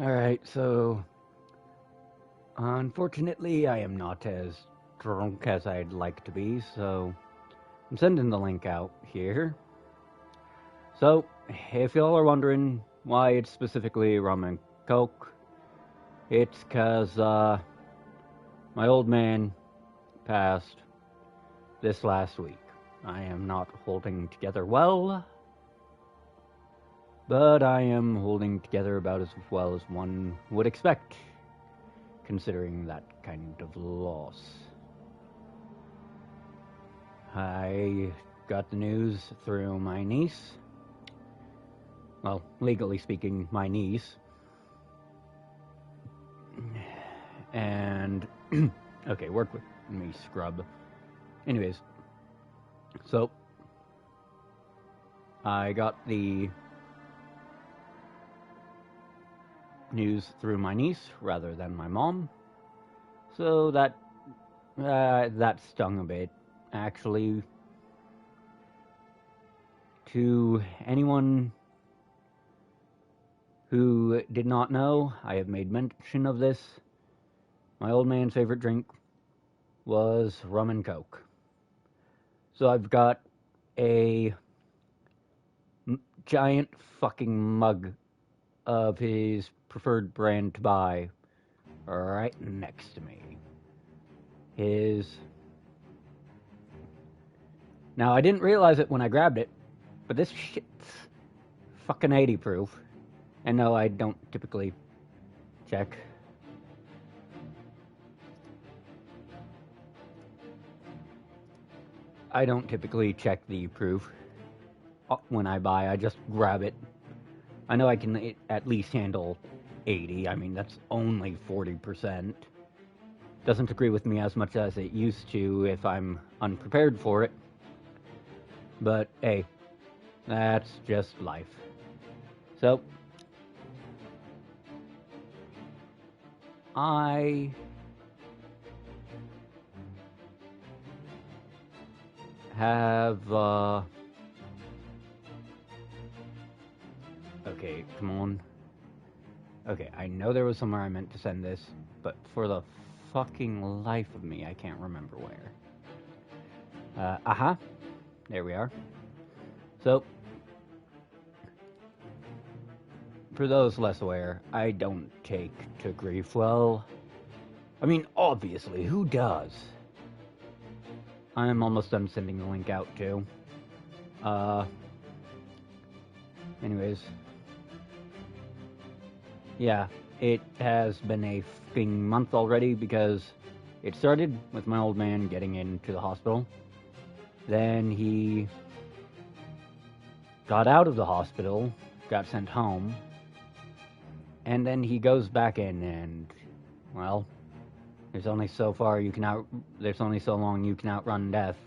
Alright, so unfortunately I am not as drunk as I'd like to be, so I'm sending the link out here. So, if y'all are wondering why it's specifically rum and coke, it's cause my old man passed this last week. I am not holding together well, but I am holding together about as well as one would expect, considering that kind of loss. I got the news through my niece. Well, legally speaking, my niece. And, okay, work with me, scrub. Anyways, so I got the news through my niece rather than my mom. So that stung a bit, actually. To anyone who did not know, I have made mention of this. My old man's favorite drink was rum and coke. So I've got a giant fucking mug of his preferred brand to buy right next to me. Now, I didn't realize it when I grabbed it, but this shit's fucking 80 proof. And no, I don't typically check. I don't typically check the proof when I buy. I just grab it. I know I can at least handle 80. I mean, that's only 40%. Doesn't agree with me as much as it used to if I'm unprepared for it. But hey, that's just life. So, I have, okay, come on. Okay, I know there was somewhere I meant to send this, but for the fucking life of me, I can't remember where. There we are. So, for those less aware, I don't take to grief well. I mean, obviously, who does? I'm almost done sending the link out, too. Anyways. Yeah, it has been a fucking month already because it started with my old man getting into the hospital. Then he got out of the hospital, got sent home, and then he goes back in and, well, there's only so long you can outrun death.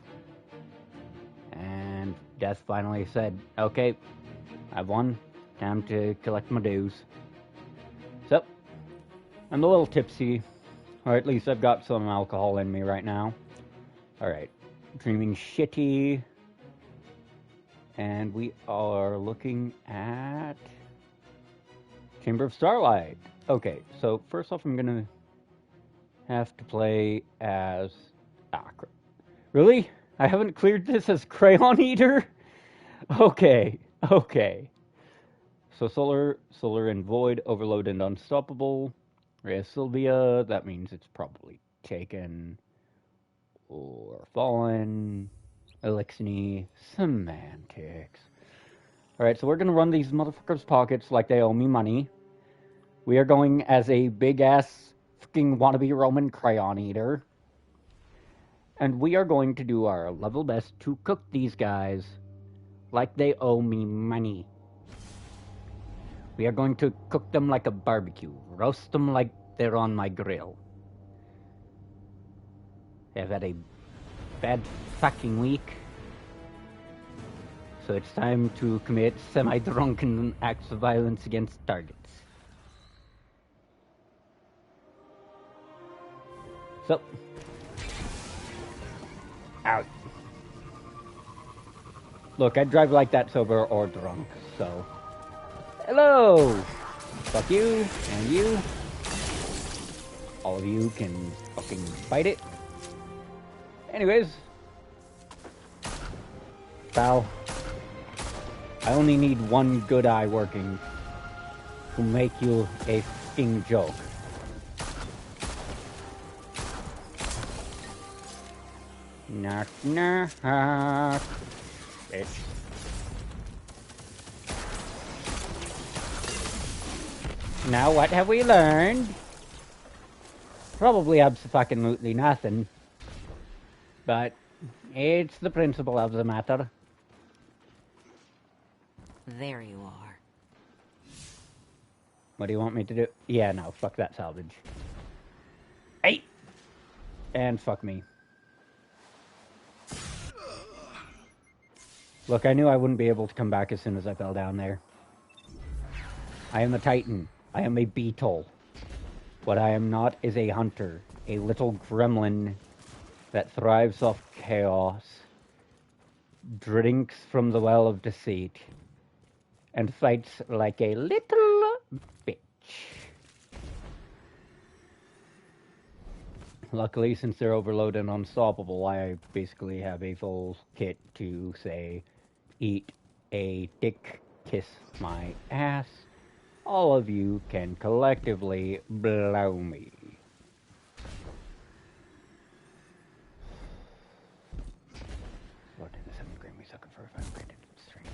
And death finally said, okay, I've won, time to collect my dues. So, I'm a little tipsy, or at least I've got some alcohol in me right now. Alright, dreaming shitty, and we are looking at Chamber of Starlight. Okay, so first off I'm gonna have to play as... Really? I haven't cleared this as Crayon Eater? Okay. So Solar and Void, Overload and Unstoppable. Rhea Sylvia, that means it's probably taken or fallen. Elixny, semantics. Alright, so we're gonna run these motherfuckers' pockets like they owe me money. We are going as a big-ass fucking wannabe Roman Crayon Eater. And we are going to do our level best to cook these guys like they owe me money. We are going to cook them like a barbecue. Roast them like they're on my grill. I've had a bad fucking week. So it's time to commit semi-drunken acts of violence against targets. So... out. Look, I drive like that sober or drunk, so... Hello! Fuck you, and you. All of you can fucking fight it. Anyways. Pal. I only need one good eye working to make you a fucking joke. Knock, knock, bitch. Now what have we learned? Probably abso-fucking-lutely nothing. But it's the principle of the matter. There you are. What do you want me to do? Yeah, no, fuck that salvage. Hey! And fuck me. Look, I knew I wouldn't be able to come back as soon as I fell down there. I am a titan. I am a beetle. What I am not is a hunter. A little gremlin that thrives off chaos, drinks from the well of deceit, and fights like a little bitch. Luckily, since they're overloaded and unstoppable, I basically have a full kit to, say, eat a dick, kiss my ass. All of you can collectively blow me. Lord, in the seventh grade, we suck for a 5 grade strength.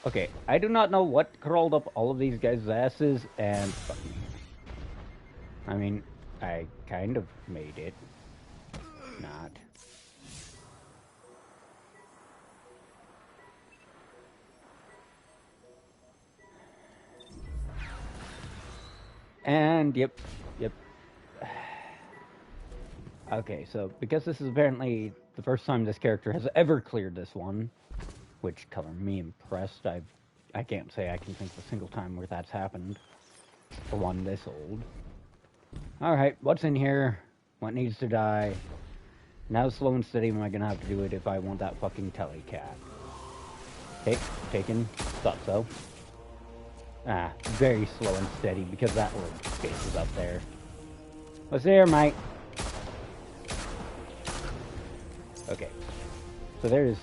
Okay, I do not know what crawled up all of these guys' asses, and fuck me. I mean, I kind of made it. Not. And, yep. Okay, so, because this is apparently the first time this character has ever cleared this one, which color me impressed, I can't say I can think of a single time where that's happened for one this old. Alright, what's in here? What needs to die? Now slow and steady am I gonna have to do it if I want that fucking telecat. Okay, taken. Thought so. Ah, very slow and steady because that little bitch is up there. What's there, mate? Okay. So there's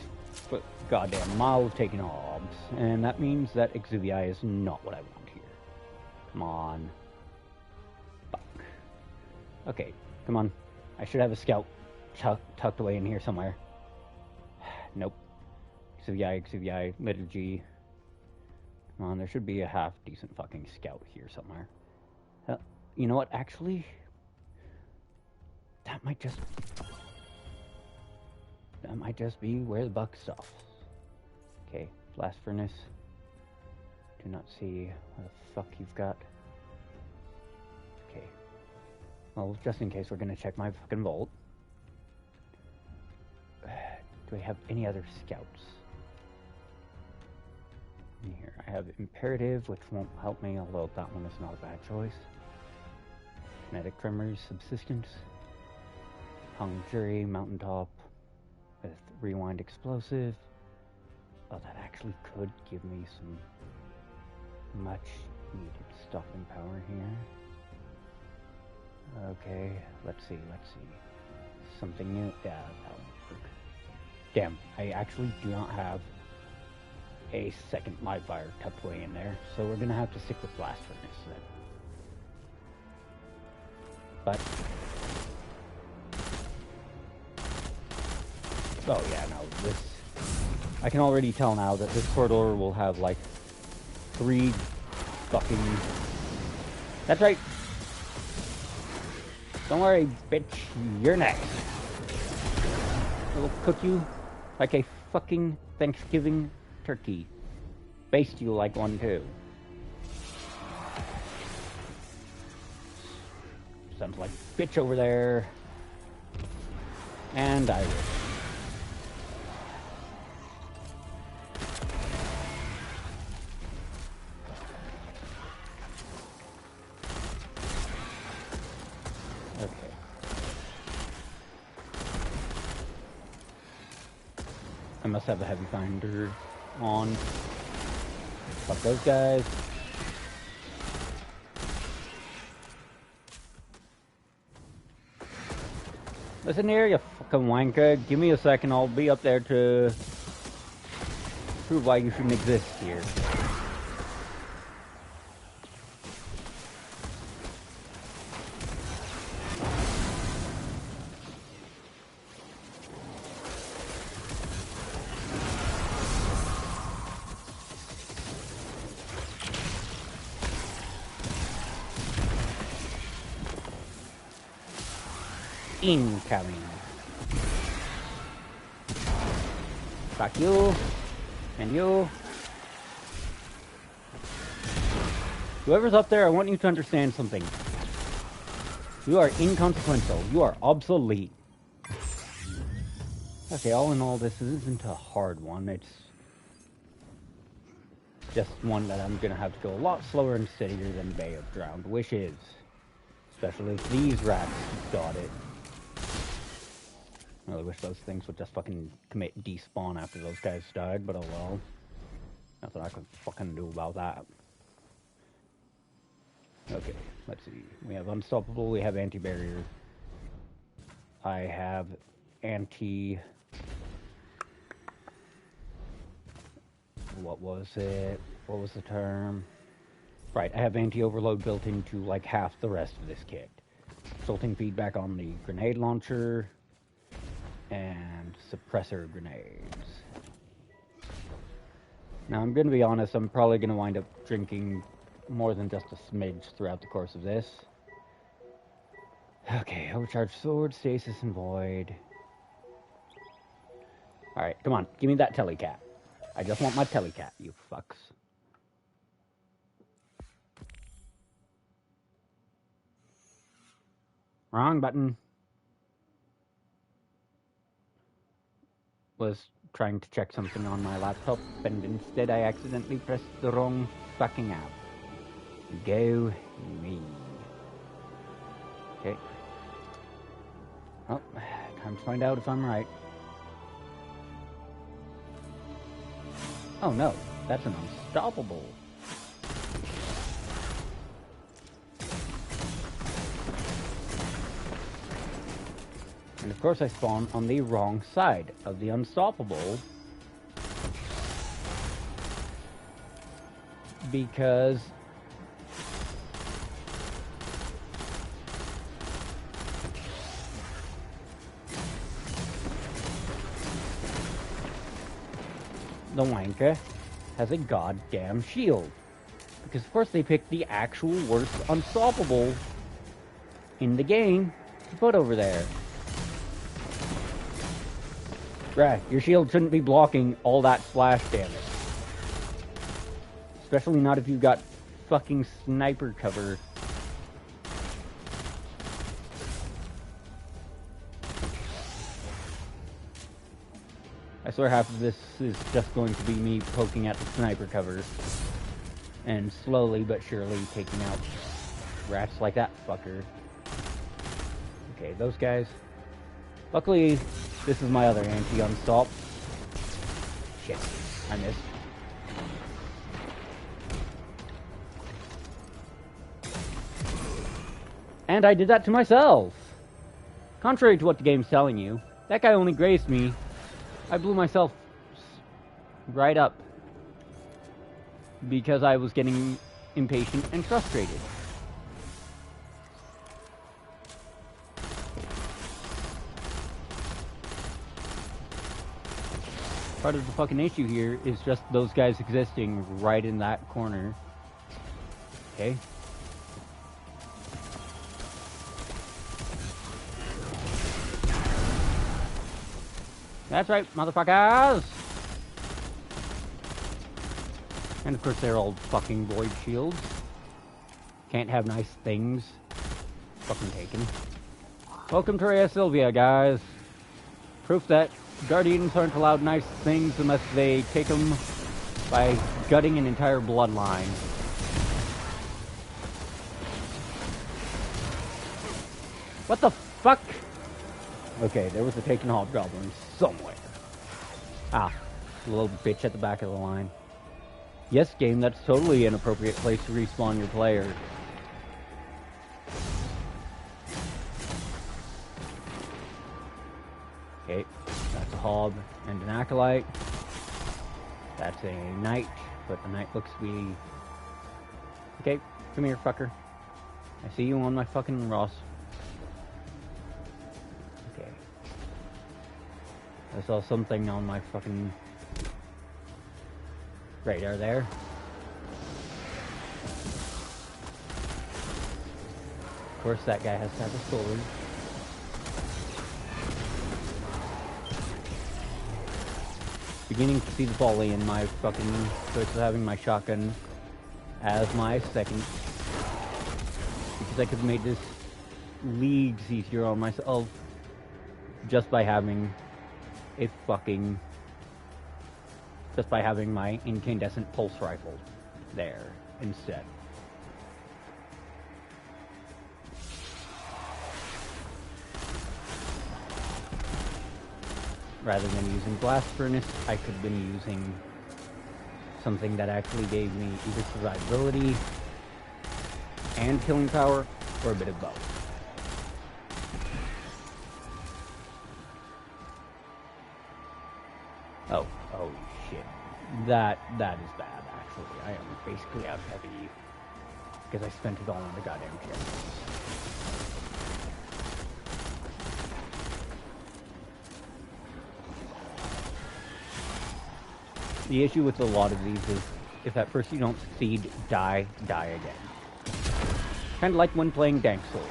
goddamn mile of taking obs, and that means that Exuvii is not what I want here. Come on. Fuck. Okay, come on. I should have a scout tucked away in here somewhere. Nope. Exuvii, liturgy. Come on, there should be a half-decent fucking scout here somewhere. You know what, actually? That might just be where the buck stops. Okay, blast furnace. Do not see what the fuck you've got. Okay. Well, just in case, we're gonna check my fucking vault. Do I have any other scouts? In here, I have imperative, which won't help me, although that one is not a bad choice. Kinetic tremors, subsistence. Hung jury, mountaintop. With rewind explosive. Oh, that actually could give me some much needed stopping power here. Okay, let's see. Something new. Yeah, that'll work. Damn, I actually do not have a second live fire tucked away in there, so we're gonna have to stick with blast furnace then. But oh yeah, no, this... I can already tell now that this corridor will have, like, 3 fucking... That's right! Don't worry, bitch, you're next. We'll cook you like a fucking Thanksgiving turkey. Baste you like one, too. Sounds like bitch over there. And I will. I must have a heavy finder. on. Fuck those guys. Listen here, you fucking wanker. Give me a second, I'll be up there to prove why you shouldn't exist here. Incoming. Fuck you. And you. Whoever's up there, I want you to understand something. You are inconsequential. You are obsolete. Okay, all in all, this isn't a hard one. It's just one that I'm gonna have to go a lot slower and steadier than Bay of Drowned Wishes. Especially if these rats got it. I really wish those things would just fucking commit despawn after those guys died, but oh well. Nothing I can fucking do about that. Okay, let's see. We have Unstoppable, we have Anti-Barrier. I have Anti... What was it? What was the term? Right, I have Anti-Overload built into like half the rest of this kit. Resulting feedback on the grenade launcher. And suppressor grenades. Now I'm gonna be honest, I'm probably gonna wind up drinking more than just a smidge throughout the course of this. Okay, overcharged sword, stasis, and void. Alright, come on, give me that telecat. I just want my telecat, you fucks. Wrong button. Was trying to check something on my laptop, and instead I accidentally pressed the wrong fucking app. Go me. Okay. Well, time to find out if I'm right. Oh no, that's an unstoppable. And of course I spawn on the wrong side of the unstoppable. Because the wanker has a goddamn shield. Because of course they picked the actual worst unstoppable in the game to put over there. Right, your shield shouldn't be blocking all that splash damage. Especially not if you've got fucking sniper cover. I swear half of this is just going to be me poking at the sniper cover. And slowly but surely taking out rats like that fucker. Okay, those guys. Luckily, this is my other anti-unstop. Shit, I missed. And I did that to myself! Contrary to what the game's telling you, that guy only grazed me. I blew myself right up. Because I was getting impatient and frustrated. Part of the fucking issue here is just those guys existing right in that corner. Okay. That's right, motherfuckers! And of course they're all fucking void shields. Can't have nice things. Fucking taken. Welcome to Rhea Sylvia, guys. Proof that Guardians aren't allowed nice things unless they take them by gutting an entire bloodline. What the fuck? Okay, there was a taken hobgoblin somewhere. Ah, Little bitch at the back of the line. Yes, game, that's totally an appropriate place to respawn your player. Okay, that's a hob and an acolyte. That's a knight, but the knight looks to be... Okay, come here, fucker. I see you on my fucking Ross. Okay. I saw something on my fucking radar there. Of course, that guy has to have a sword. Beginning to see the folly in my fucking choice of having my shotgun as my second. Because I could have made this leagues easier on myself just by having a fucking... just by having my incandescent pulse rifle there instead. Rather than using blast furnace, I could have been using something that actually gave me either survivability and killing power, or a bit of both. Oh, holy shit. That is bad, actually. I am basically out heavy because I spent it all on the goddamn chair. The issue with a lot of these is, if at first you don't succeed, die again. Kind of like when playing Dank Souls.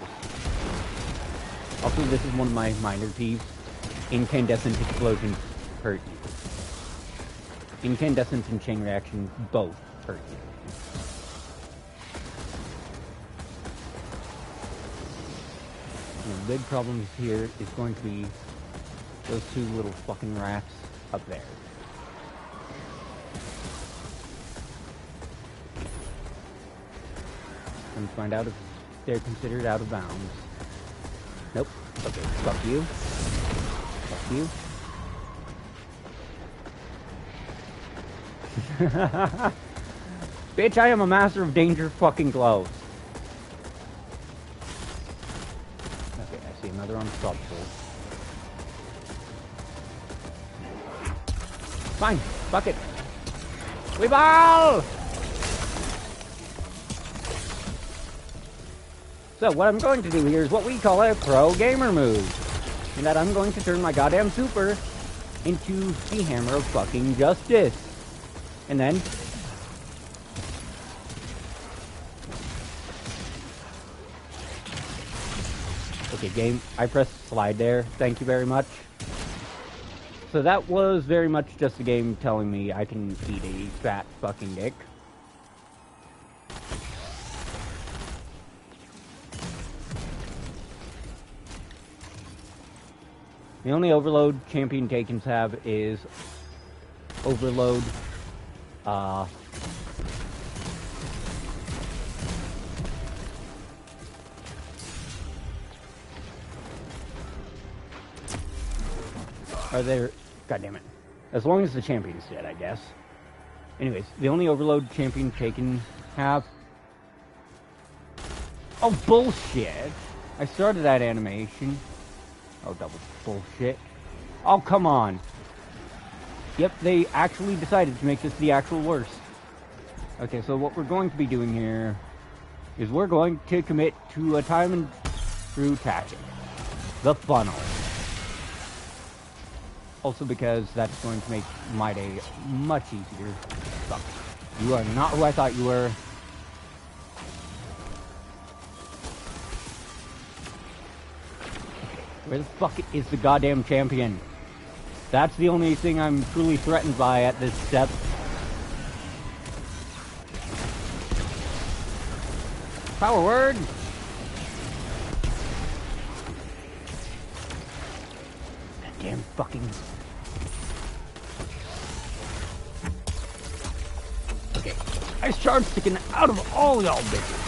Also, this is one of my minor peeves. Incandescent explosions hurt you. Incandescence and chain reaction both hurt you. And the big problem here is going to be those two little fucking rats up there. And find out if they're considered out of bounds. Nope. Okay, fuck you. Fuck you. Bitch, I am a master of danger fucking gloves. Okay, I see another unstoppable. Fine, fuck it. We ball! So what I'm going to do here is what we call a pro gamer move. In that I'm going to turn my goddamn super into the hammer of fucking justice. And then... Okay, game, I pressed slide there. Thank you very much. So that was very much just a game telling me I can eat a fat fucking dick. The only overload champion takens have is overload, are there? God damn it. As long as the champion's dead, I guess. Anyways, the only overload champion taken have... Oh, bullshit! I started that animation. Oh, double bullshit. Oh, come on. Yep, they actually decided to make this the actual worst. Okay, so what we're going to be doing here is we're going to commit to a time and true tactic. The funnel. Also because that's going to make my day much easier. Fuck. You are not who I thought you were. Where the fuck is the goddamn champion? That's the only thing I'm truly threatened by at this step. Power word! That damn fucking... Okay. Ice charge sticking out of all y'all bitches.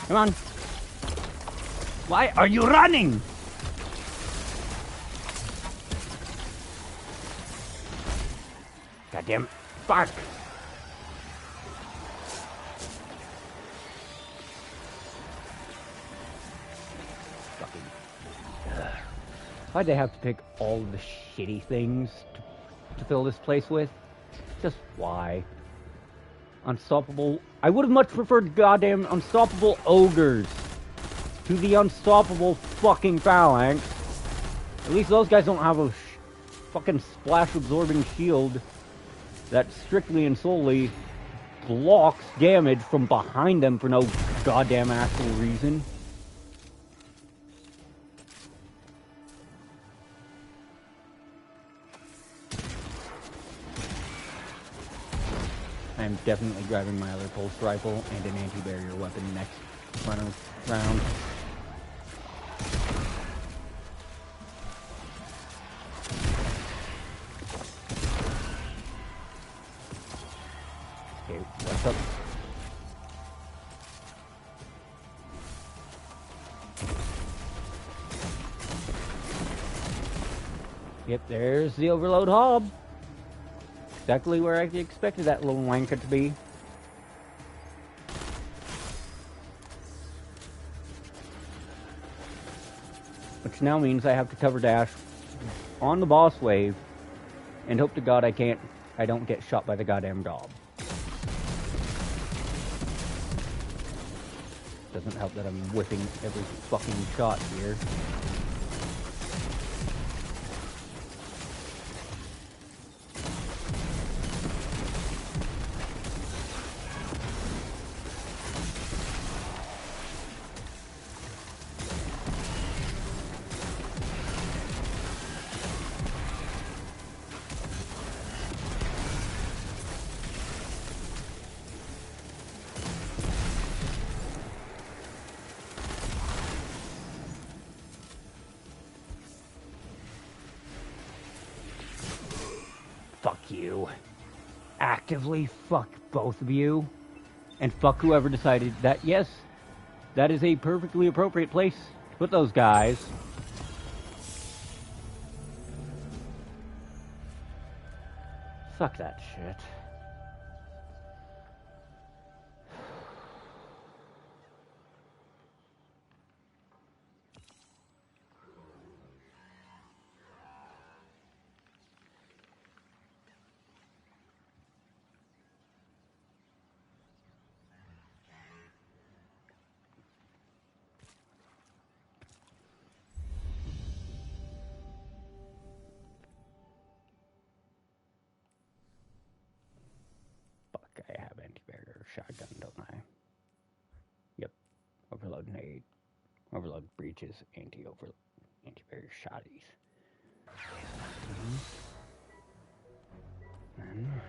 Come on. Why are you running? God damn it. Fuck! Fucking. Why'd they have to pick all the shitty things to fill this place with? Just why? Unstoppable. I would have much preferred goddamn unstoppable ogres to the unstoppable fucking phalanx. At least those guys don't have a fucking splash absorbing shield that strictly and solely blocks damage from behind them for no goddamn actual reason. I'm definitely grabbing my other pulse rifle and an anti-barrier weapon next round. Okay, what's up? Yep, there's the overload hob. Exactly where I expected that little wanker to be. Which now means I have to cover dash on the boss wave and hope to God I don't get shot by the goddamn gob. Doesn't help that I'm whipping every fucking shot here. Fuck you. Actively fuck both of you. And fuck whoever decided that, yes, that is a perfectly appropriate place to put those guys. Fuck that shit. I have anti-barrier shotgun, don't I? Yep. Overload nade. Overload breaches. Anti-barrier shotties. Then.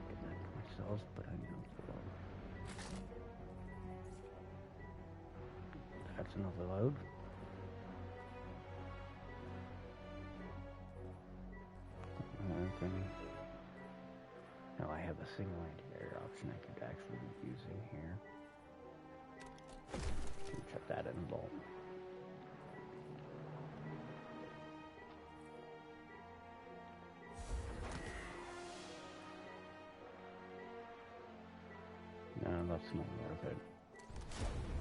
Get that to myself, but I know. That's an overload. No, I have a single anti-barrier option I could actually be using here. Check that in the bolt. No, that's not worth it.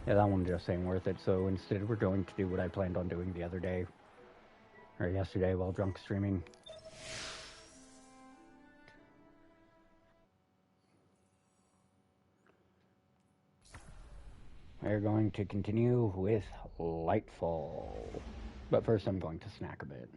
Yeah, that one just ain't worth it, so instead we're going to do what I planned on doing the other day. Or yesterday while drunk streaming. We're going to continue with Lightfall. But first I'm going to snack a bit.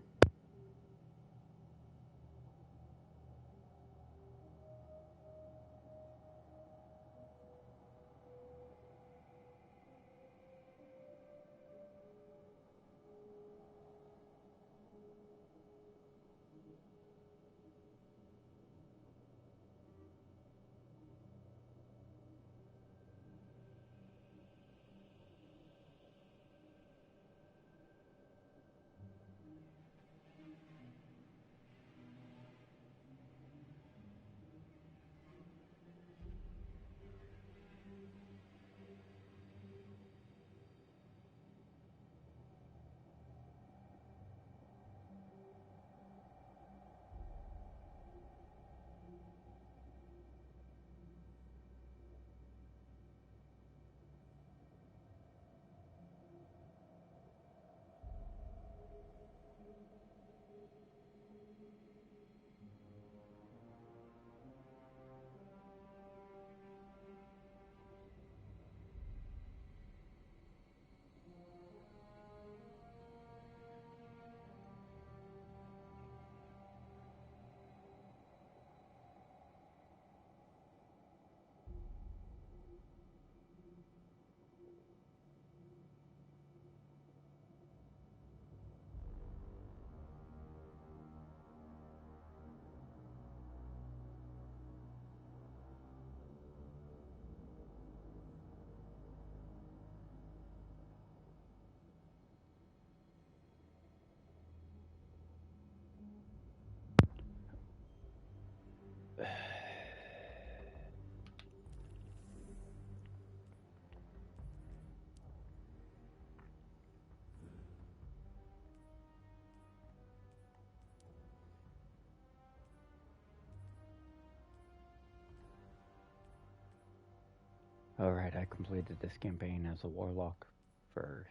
Alright, I completed this campaign as a warlock first.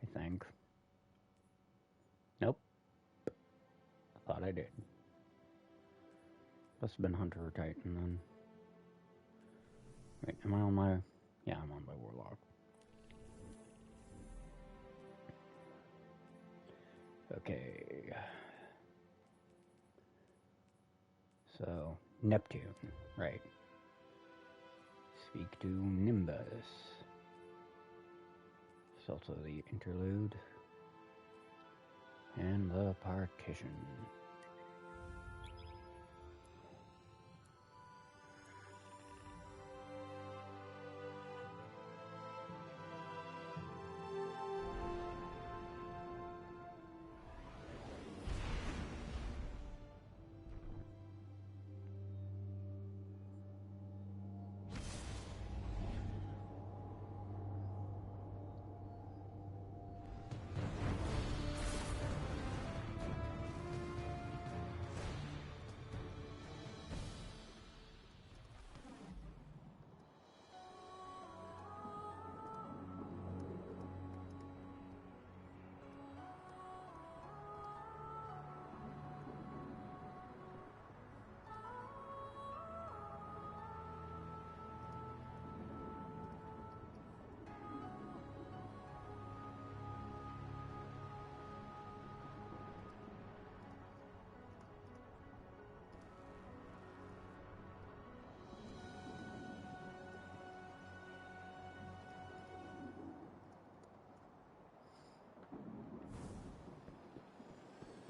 I think. Nope. I thought I did. Must have been Hunter or Titan then. Wait, am I on my... Yeah, I'm on my warlock. Okay. So, Neptune, right. Speak to Nimbus. It's also the interlude. And the partition.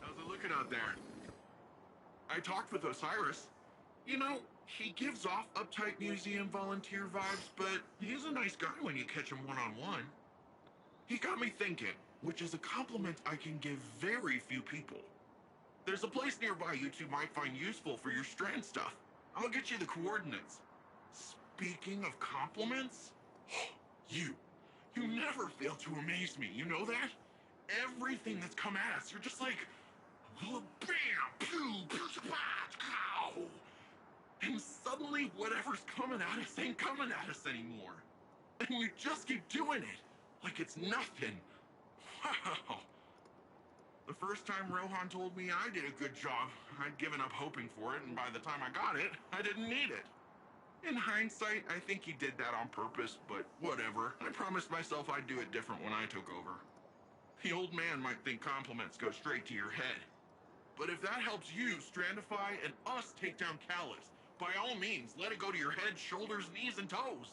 How's it looking out there? I talked with Osiris. You know, he gives off uptight museum volunteer vibes, but he's a nice guy when you catch him one-on-one. He got me thinking, which is a compliment I can give very few people. There's a place nearby you two might find useful for your strand stuff. I'll get you the coordinates. Speaking of compliments, you never fail to amaze me, you know that? Everything that's come at us, you're just like, oh, bam, pew, pew, ow. And suddenly whatever's coming at us ain't coming at us anymore. And you just keep doing it, like it's nothing. Wow. The first time Rohan told me I did a good job, I'd given up hoping for it, and by the time I got it, I didn't need it. In hindsight, I think he did that on purpose, but whatever. I promised myself I'd do it different when I took over. The old man might think compliments go straight to your head. But if that helps you strandify and us take down Callus, by all means, let it go to your head, shoulders, knees, and toes.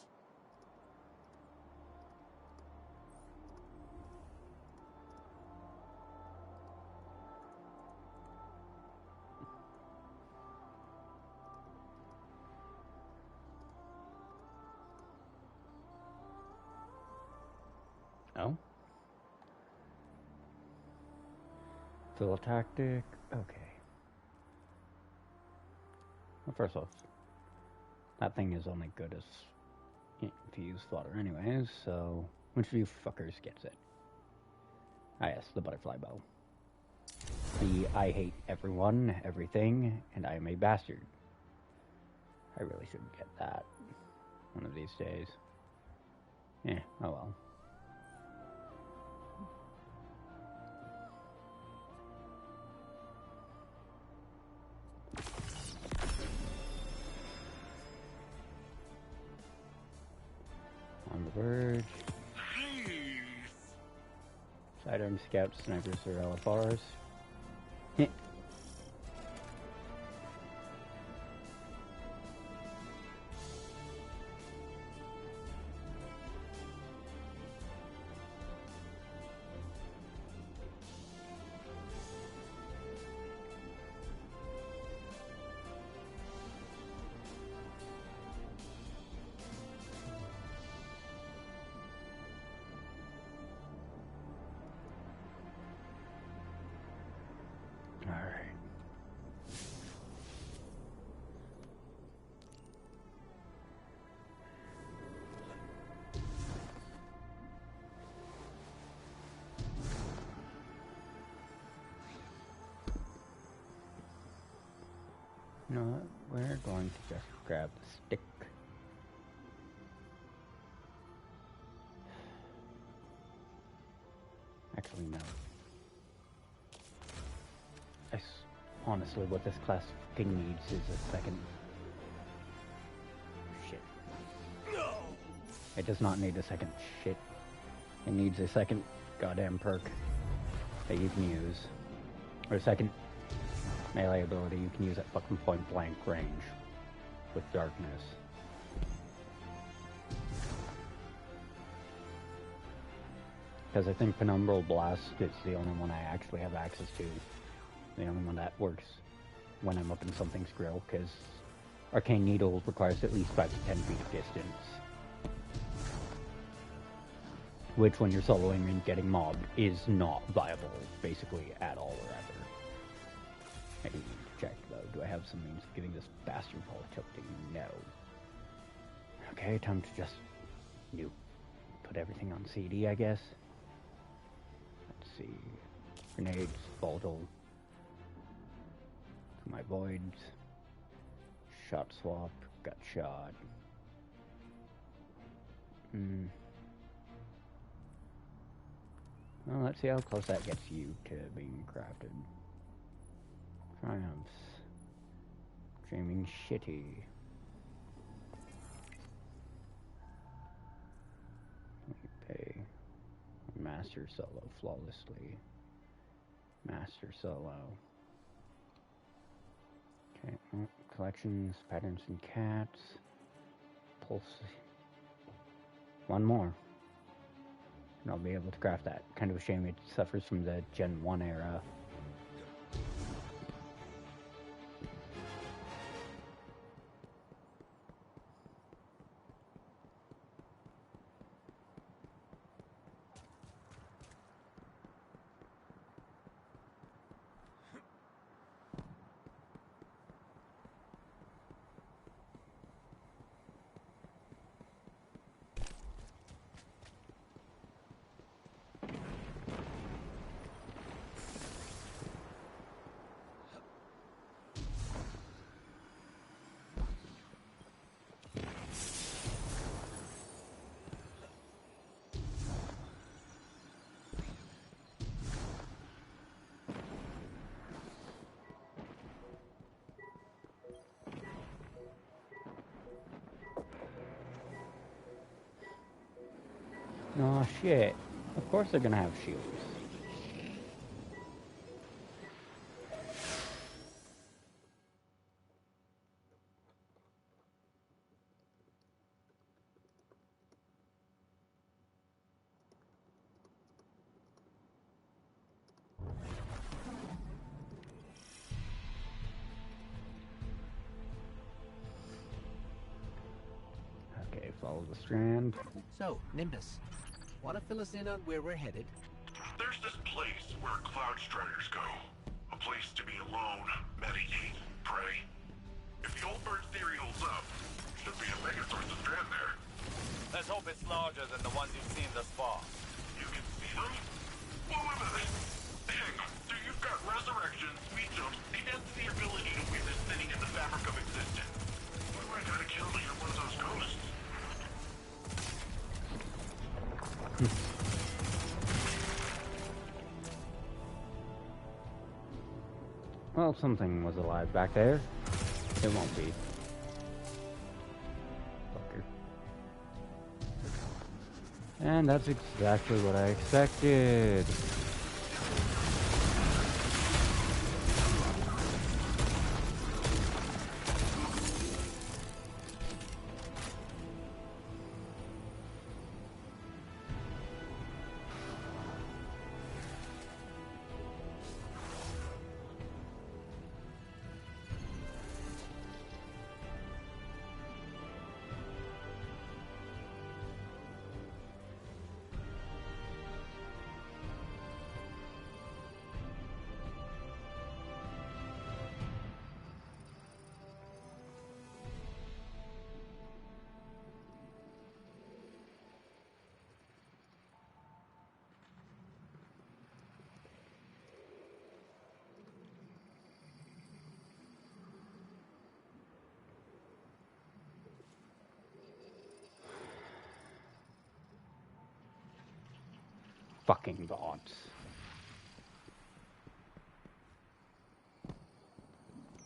Oh? Fill a tactic. Okay. Well, first off, that thing is only good as if you use fodder anyways, so which of you fuckers gets it? Ah yes, the butterfly bow. The I hate everyone, everything, and I am a bastard. I really should get that one of these days. Eh, oh well. On the verge. Nice! Sidearm scouts, snipers, or LFRs. Heh. Alright. You know what? We're going to just grab the stick. Actually, no. Honestly, what this class fucking needs is a second... Shit. No! It does not need a second shit. It needs a second goddamn perk that you can use. Or a second melee ability you can use at fucking point blank range with darkness. Because I think Penumbral Blast is the only one I actually have access to. The only one that works when I'm up in something's grill, because Arcane Needle requires at least 5 to 10 feet of distance. Which, when you're soloing and getting mobbed, is not viable, basically, at all or ever. I do need to check, though. Do I have some means of giving this bastard volatility? No. Okay, time to just put everything on CD, I guess. Let's see. Grenades, volatile. My voids. Shot swap. Got shot. Well, let's see how close that gets you to being crafted. Triumphs. Dreaming shitty. Pay. Master solo flawlessly. Master solo. Okay, collections, patterns and cats. Pulse. One more. And I'll be able to craft that. Kind of a shame it suffers from the Gen 1 era. Oh shit. Of course they're gonna have shields. Okay, follow the strand. So, Nimbus, want to fill us in on where we're headed? There's this place where Cloud Striders go. A place to be alone, meditate, pray. If the old bird's theory holds up, should be a mega source of strand there. Let's hope it's larger than the ones you've seen thus far. You can see them? Well, wait a minute. Hang on. So you've got resurrection, speed jumps, and the ability to witness thinning in the fabric of existence. What do I gotta kill to hear one of those ghosts? Well, something was alive back there. It won't be. Fucker. And that's exactly what I expected. Fucking bots.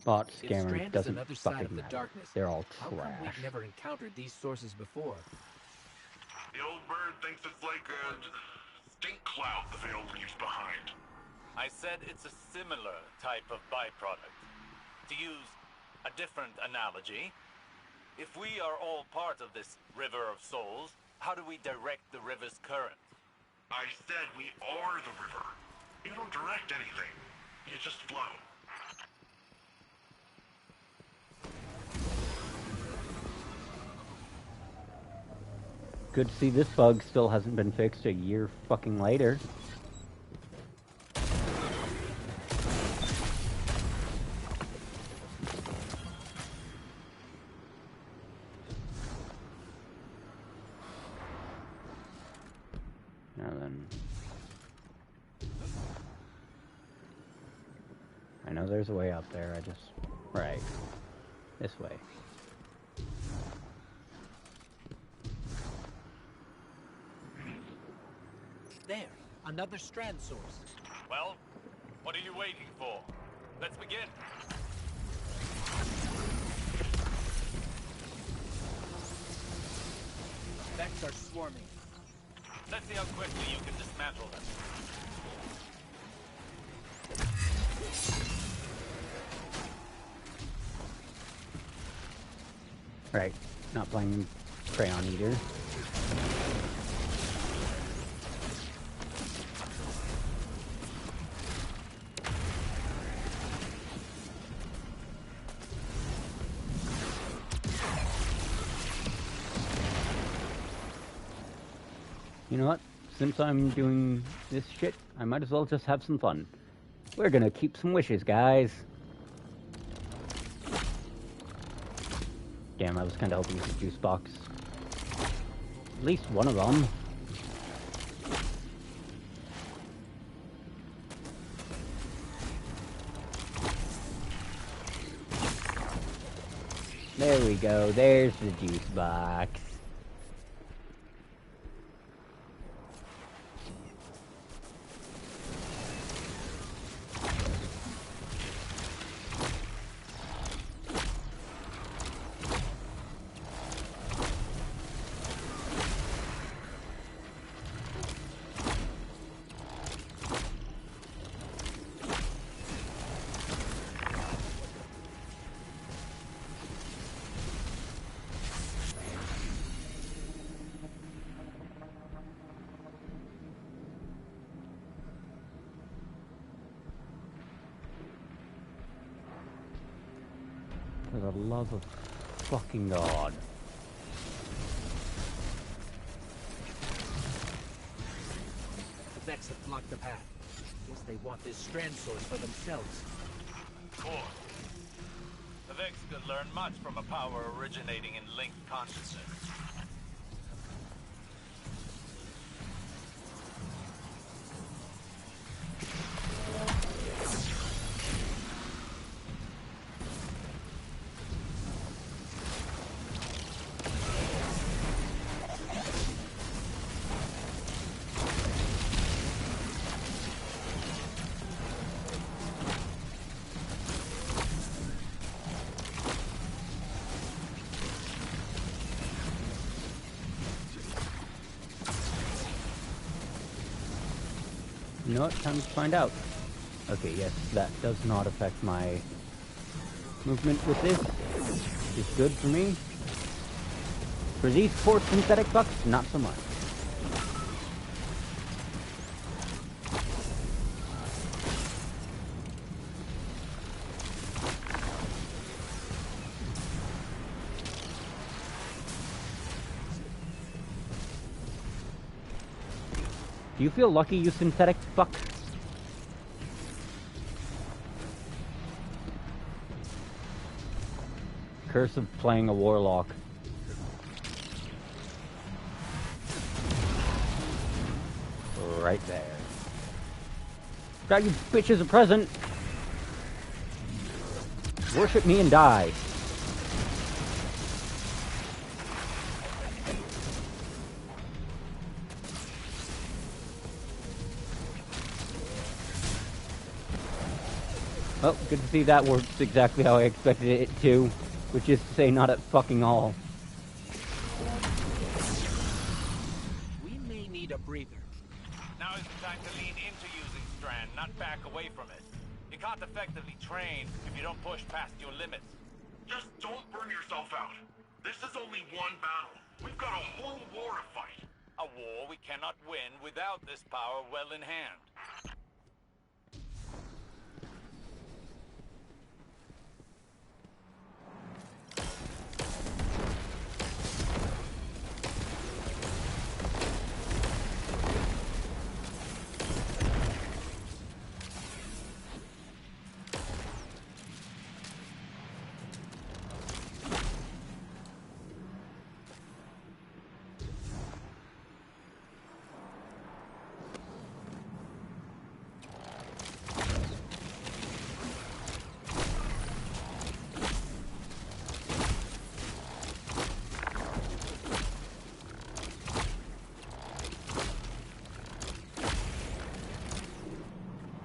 Bot If scammer Strand is doesn't another side fucking of the matter. darkness, They're all how come trash. we've never encountered these sources before? The old bird thinks it's like a stink cloud the veil leaves behind. I said it's a similar type of byproduct. To use a different analogy, if we are all part of this river of souls, how do we direct the river's current? I said we are the river. You don't direct anything. You just flow. Good to see this bug still hasn't been fixed a year fucking later. Now then. I know there's a way up there, I just... Right. This way. There, another Strand source. Well, what are you waiting for? Let's begin. Vex are swarming. Let's see how quickly you can dismantle them. Right. Not playing Crayon Eater. You know what? Since I'm doing this shit, I might as well just have some fun. We're gonna keep some wishes, guys. Damn, I was kinda hoping for juice box. At least one of them. There we go, there's the juice box. For the love of fucking God. The Vex have blocked the path. Guess they want this Strand source for themselves. Of course. The Vex could learn much from a power originating in linked consciousness. You know what? Time to find out. Okay, yes, that does not affect my movement with this. It's good for me. For these poor synthetic fucks, not so much. Do you feel lucky, you synthetic fuck? Curse of playing a warlock. Right there. Got you bitches a present. Worship me and die. Well, good to see that works exactly how I expected it to, which is to say not at fucking all. We may need a breather. Now is the time to lean into using Strand, not back away from it. You can't effectively train if you don't push past your limits. Just don't burn yourself out. This is only one battle. We've got a whole war to fight. A war we cannot win without this power well in hand.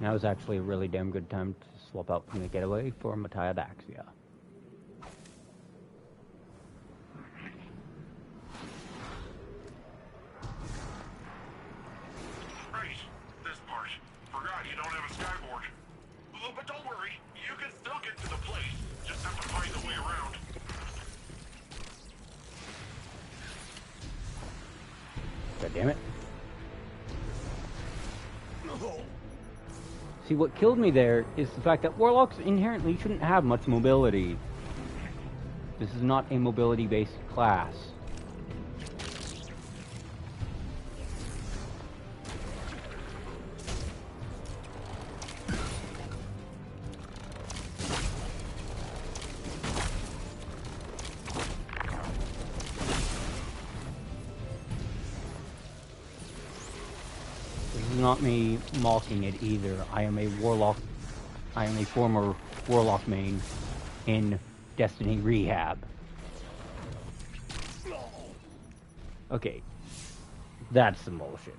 Now is actually a really damn good time to swap out from the getaway for Mataedaxia. Right, this part. Forgot you don't have a skyboard. Oh, but don't worry, you can still get to the place. Just have to find the way around. God damn it. See, what killed me there is the fact that warlocks inherently shouldn't have much mobility. This is not a mobility-based class. This is not me mocking it either. I am a warlock. I am a former warlock main in Destiny Rehab. Okay. That's some bullshit.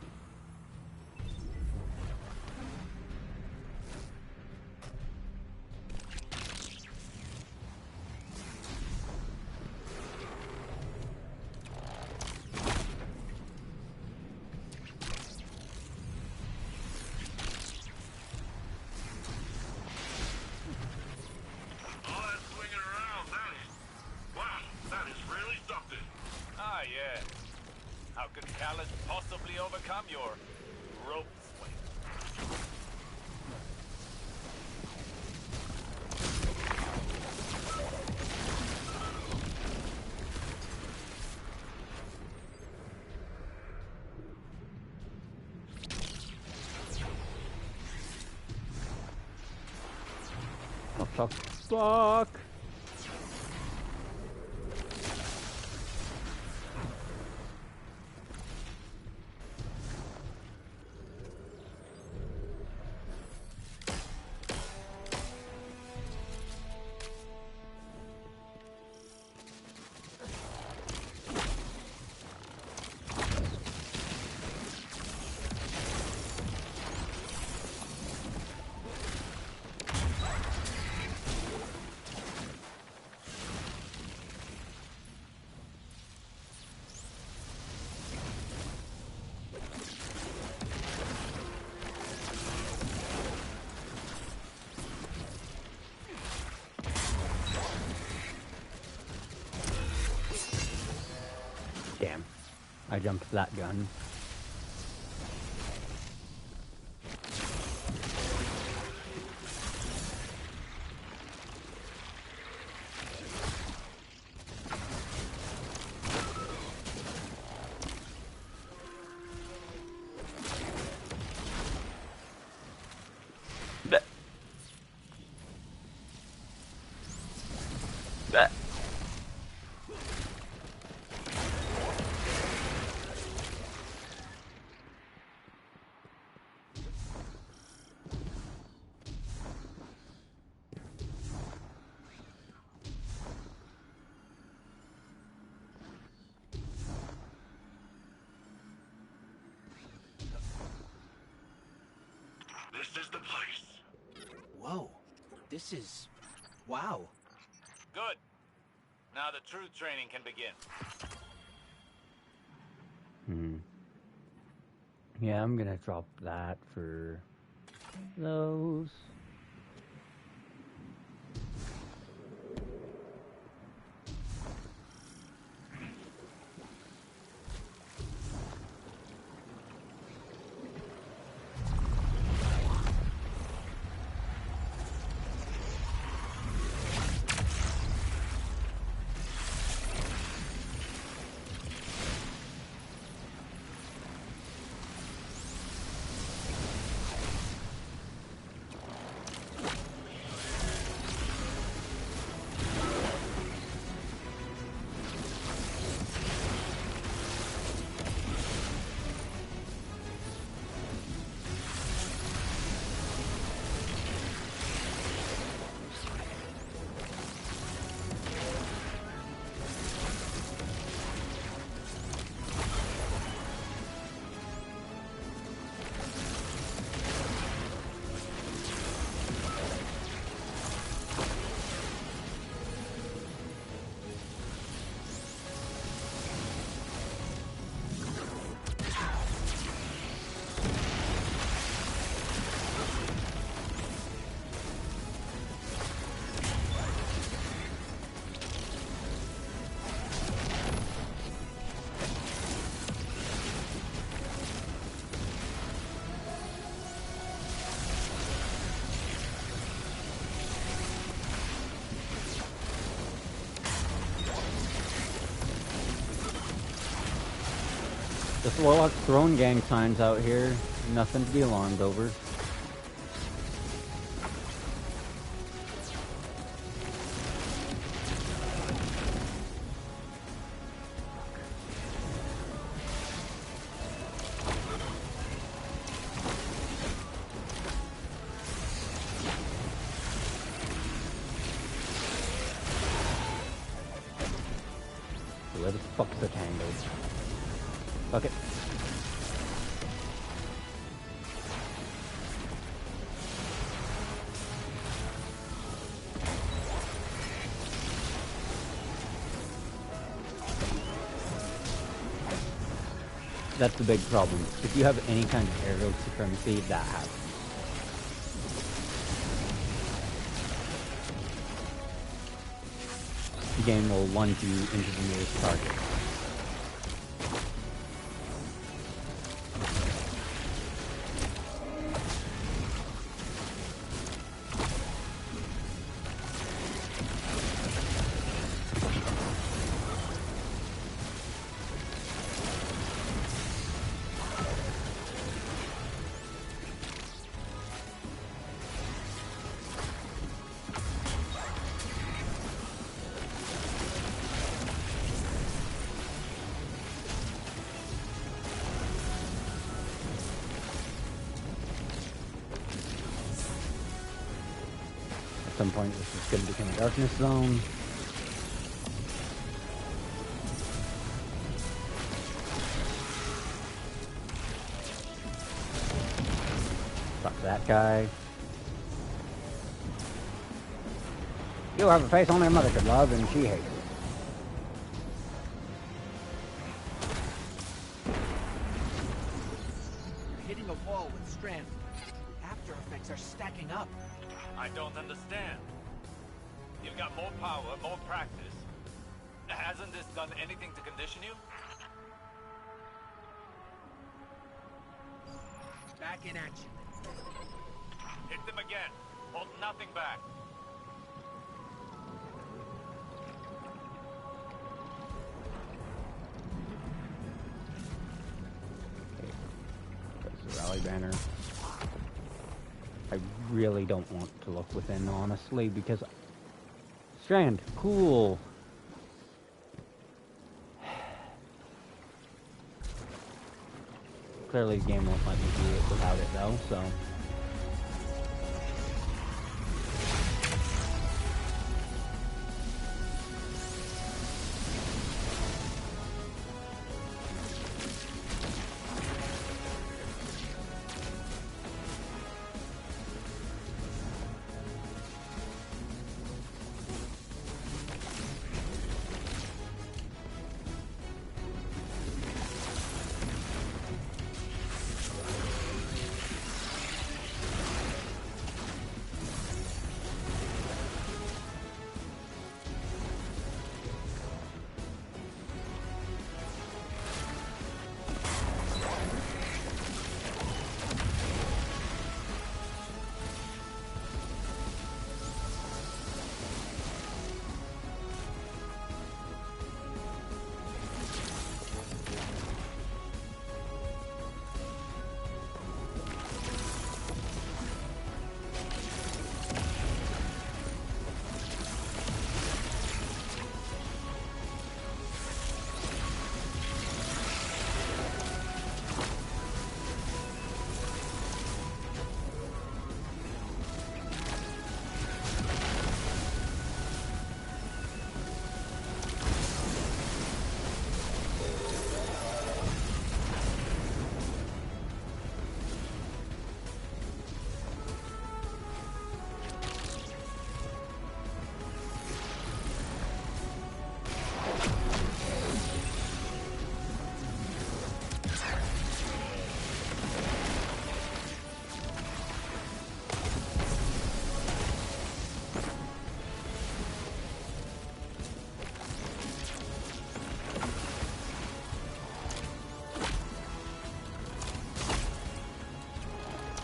All that swinging around, that is really something. Ah, yeah. How could Khaled possibly overcome your rope swing? Fuck, fuck. Damn. I jumped that gun. Bleh. Bleh. This is the place. Whoa. This is... wow. Good. Now the true training can begin. Yeah, I'm gonna drop that for those. The Warlock's throwing gang signs out here. Nothing to be alarmed over. Where the fuck's the tango? Fuck it. That's the big problem. If you have any kind of aerial supremacy, that happens. The game will lunge you into the nearest target. At some point, this is going to become a darkness zone. Fuck that guy. You have a face only a mother could love, and she hates it. You're hitting a wall with strength. After effects are stacking up. I don't understand. You've got more power, more practice. Hasn't this done anything to condition you? Back in action. Hit them again. Hold nothing back. There's the rally banner. I really don't want to look within, honestly, because... Strand, cool. Clearly the game won't let me do it without it, though, so...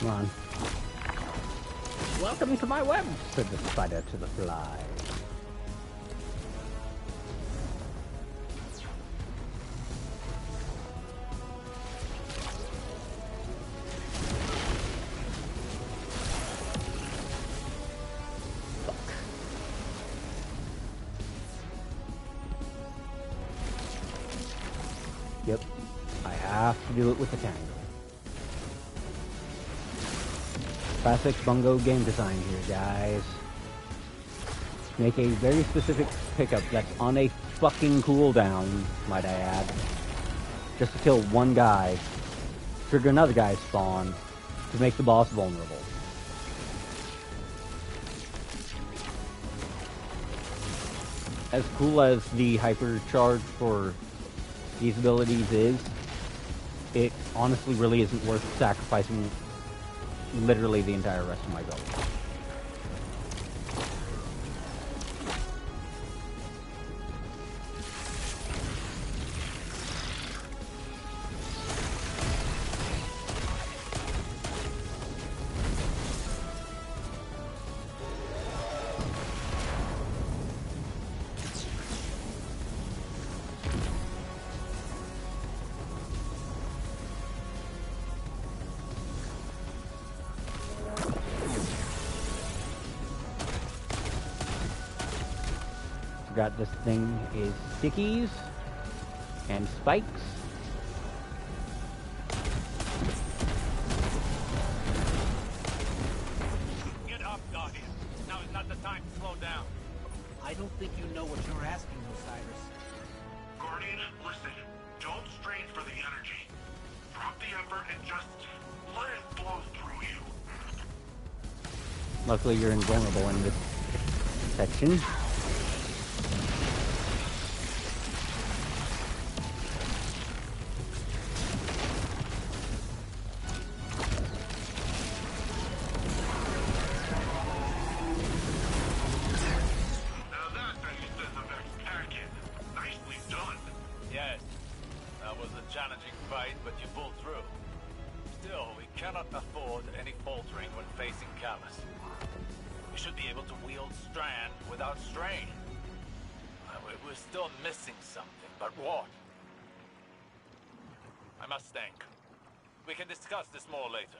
Come on. Welcome to my web, said the spider to the fly. Yep, I have to do it with the tango. Classic bungo game design here, guys. Make a very specific pickup that's on a fucking cooldown, might I add. Just to kill one guy, trigger another guy's spawn, to make the boss vulnerable. As cool as the hypercharge for these abilities is, it honestly really isn't worth sacrificing literally the entire rest of my build. Forgot this thing is stickies and spikes. Get up, doggy. Now is not the time to slow down. I don't think you know what you're asking, Osiris. Guardian, listen. Don't strain for the energy. Drop the effort and just let it flow through you. Luckily you're invulnerable in this section. Challenging fight, but you pulled through. Still, we cannot afford any faltering when facing Callus. We should be able to wield Strand without strain. We're still missing something, but what? I must think. We can discuss this more later.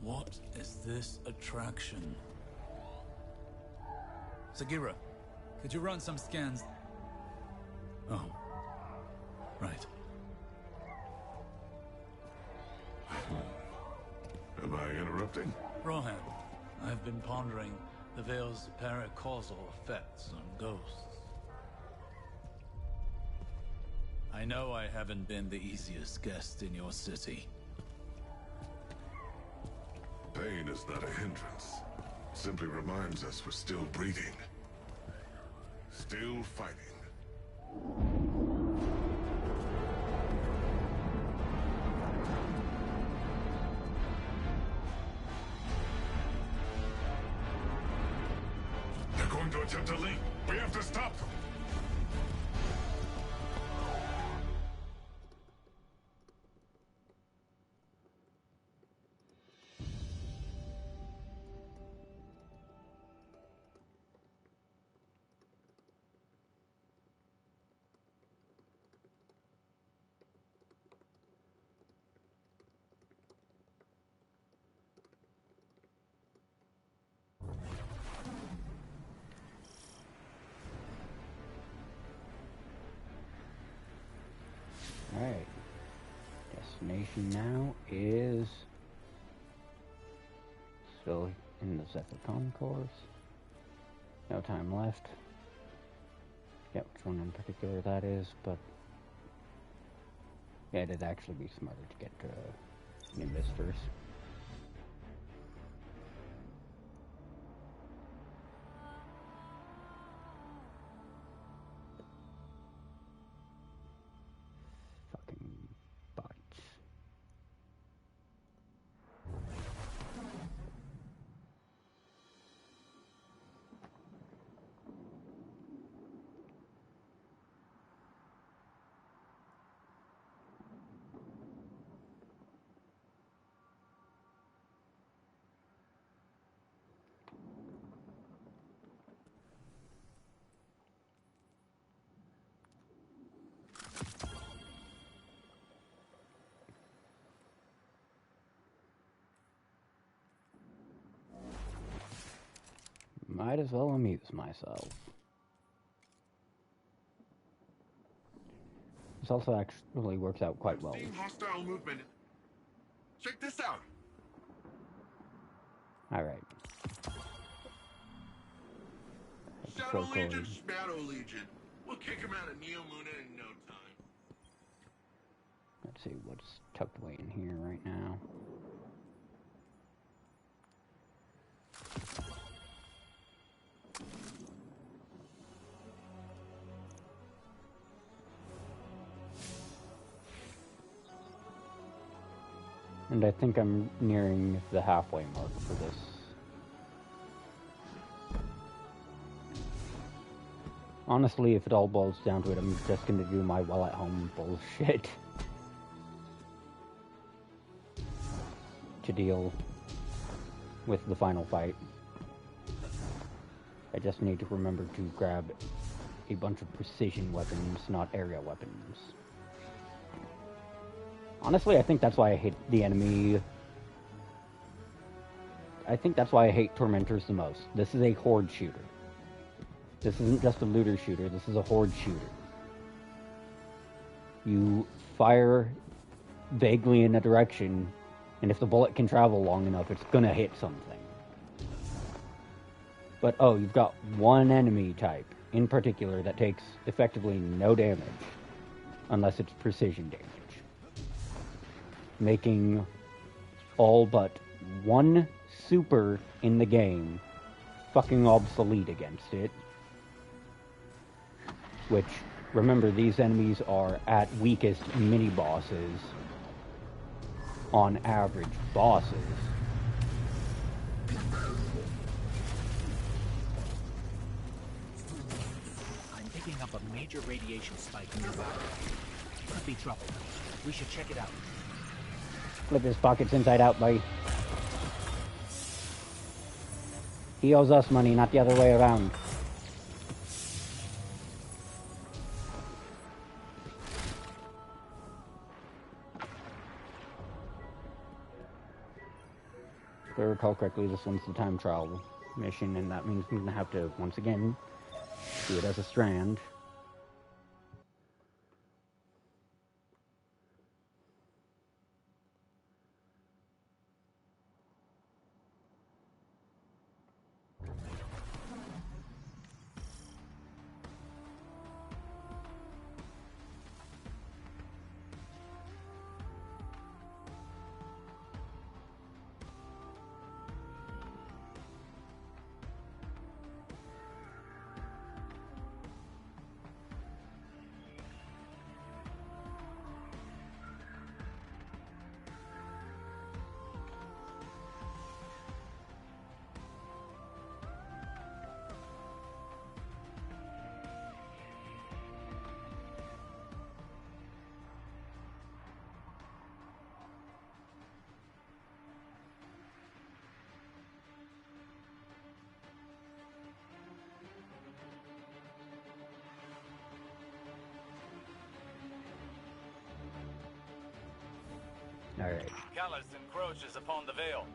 What is this attraction? Sagira, could you run some scans? Oh, right. Am I interrupting? Rohan, I've been pondering the Veil's paracausal effects on ghosts. I know I haven't been the easiest guest in your city. Pain is not a hindrance. It simply reminds us we're still breathing. Still fighting. They're going to attempt to leap. We have to stop them. Alright. Destination now is still in the Zephyr Concourse. No time left. Yeah, which one in particular that is, but Yeah, it'd actually be smarter to get Nimbus first. Fucking bots. Might as well amuse myself. This also actually works out quite well. Seeing hostile movement. Check this out. Alright. Shadow Legion, Shadow Legion. We'll kick him out of Neomuna in no time. Let's see what's tucked away in here right now. And I think I'm nearing the halfway mark for this. Honestly, if it all boils down to it, I'm just gonna do my while at home bullshit to deal with the final fight. I just need to remember to grab a bunch of precision weapons, not area weapons. Honestly, I think that's why I hate the enemy. I think that's why I hate Tormentors the most. This is a horde shooter. This isn't just a looter shooter, this is a horde shooter. You fire vaguely in a direction, and if the bullet can travel long enough, it's gonna hit something. But oh, you've got one enemy type in particular that takes effectively no damage, unless it's precision damage, making all but one super in the game fucking obsolete against it. Which, remember, these enemies are at weakest mini-bosses, on average bosses. I'm picking up a major radiation spike nearby. Could be trouble. We should check it out. Flip his pockets inside out, buddy. He owes us money, not the other way around. If I recall correctly, this one's the time trial mission, and that means I'm gonna have to, once again, do it as a strand. Alright. Callus encroaches upon the Veil.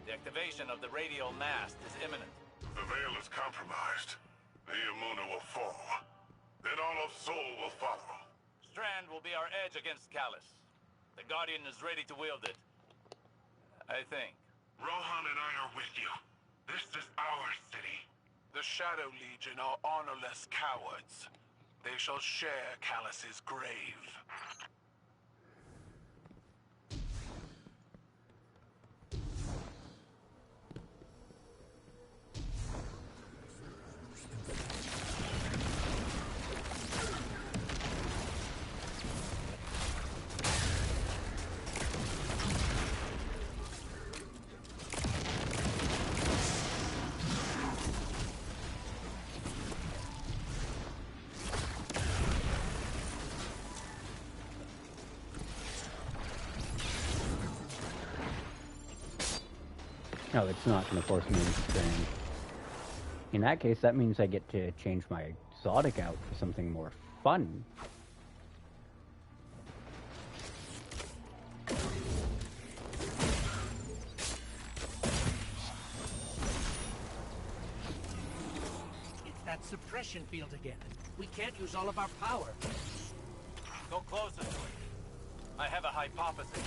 The activation of the radial mast is imminent. The Veil is compromised. Neomuna will fall. Then all of Sol will follow. Strand will be our edge against Callus. The Guardian is ready to wield it. I think. Rohan and I are with you. This is our city. The Shadow Legion are honorless cowards. They shall share Callus's grave. No, it's not going to force me into strand. In that case, that means I get to change my exotic out for something more fun. It's that suppression field again. We can't use all of our power. Go closer to it. I have a hypothesis.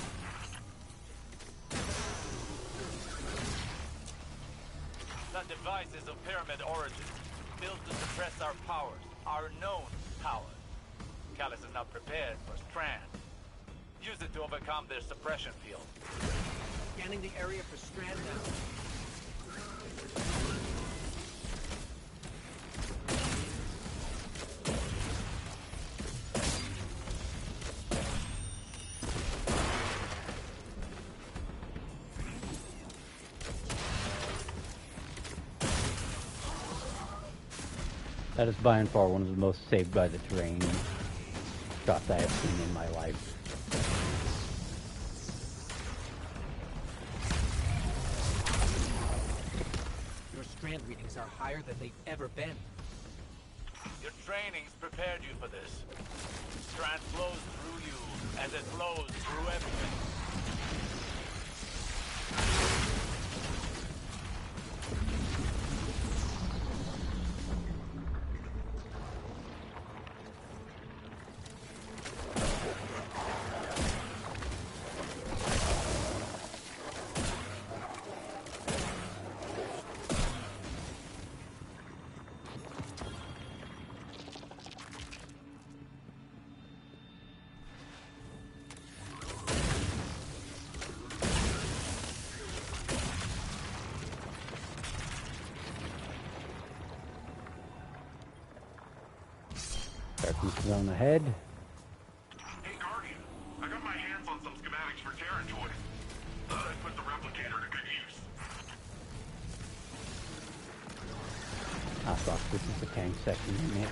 That device is of pyramid origin, built to suppress our powers, our known powers. Callus is not prepared for Strand. Use it to overcome their suppression field. Scanning the area for Strand now. That is by and far one of the most saved by the terrain shots I have seen in my life. Your Strand readings are higher than they've ever been. Your training's prepared you for this. Strand flows through you, as it flows through everything. Darkness zone ahead. Hey, Guardian. I got my hands on some schematics for Terran toys. Thought I'd put the replicator to good use. Ah, fuck. This is the tank section, isn't it?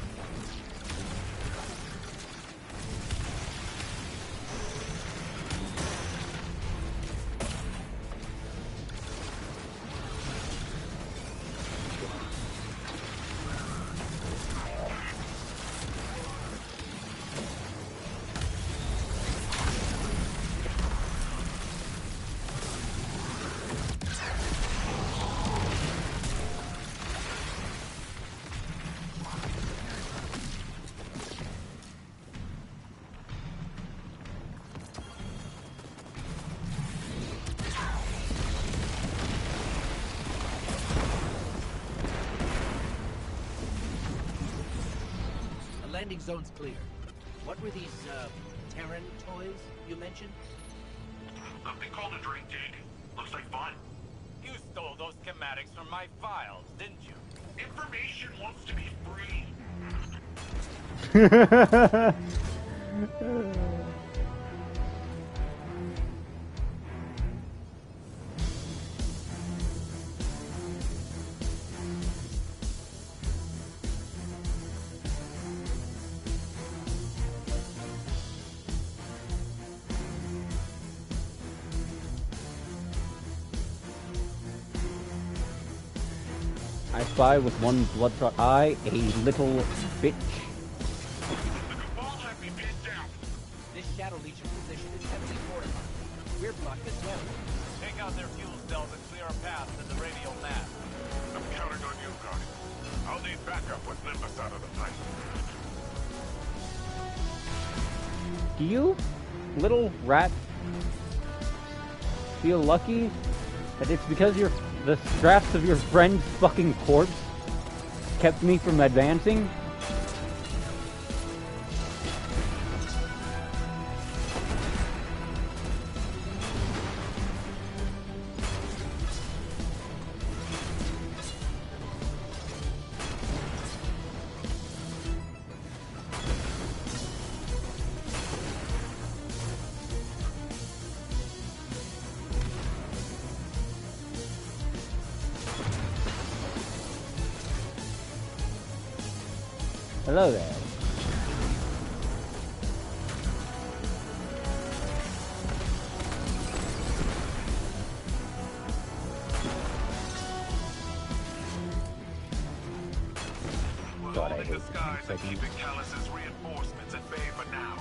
Landing zone's clear. What were these, Terran toys you mentioned? Something called a drink tank. Looks like fun. You stole those schematics from my files, didn't you? Information wants to be free. I spy with one bloodshot eye a little bitch. The Cabal have me pinned down. This Shadow Legion position is heavily fortified. We're blocked as well. Take out their fuel cells and clear a path to the radial map. I'm counting on you, Guardian. I'll need backup with Nimbus out of the fight. Do you, little rat, feel lucky that it's because the straps of your friend's fucking corpse kept me from advancing? Hello there. the take skies are segments. keeping Callus's reinforcements at bay for now,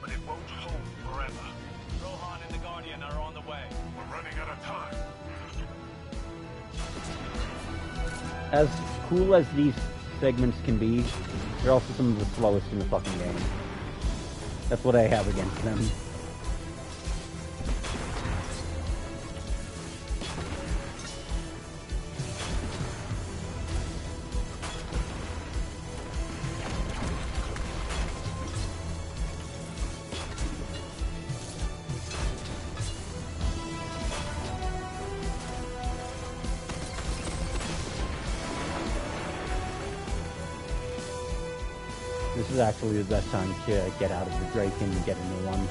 but it won't hold forever. Rohan and the Guardian are on the way. We're running out of time. As cool as these segments can be, they're also some of the slowest in the fucking game. That's what I have against them. This is actually the best time to get out of the Drake and get a new one.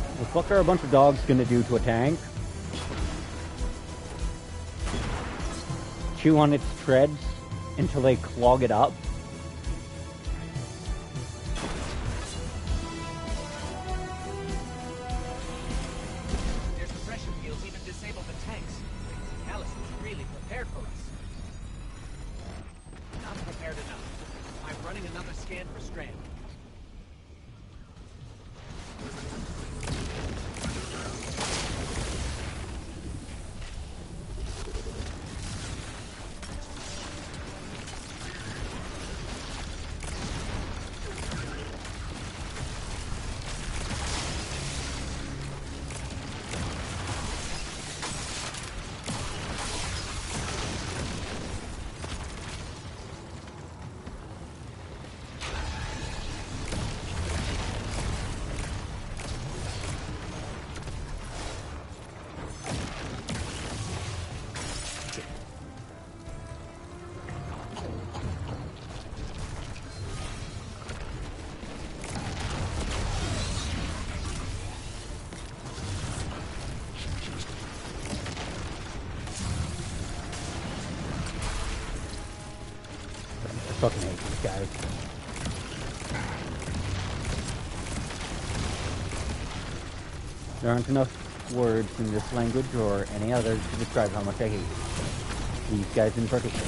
What the fuck are a bunch of dogs gonna do to a tank? Chew on its treads until they clog it up? Their suppression fields even disable the tanks. Callus was really prepared for us. Not prepared enough. I'm running another scan for Strand. I fucking hate these guys. There aren't enough words in this language or any other to describe how much I hate these guys in particular.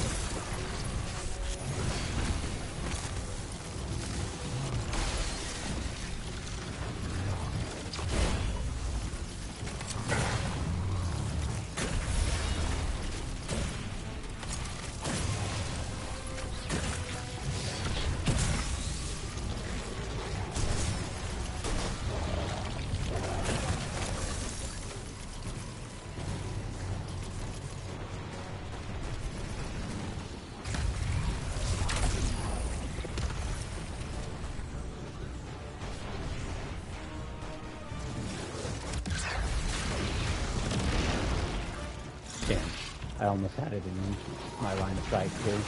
I almost had it in my line of sight too.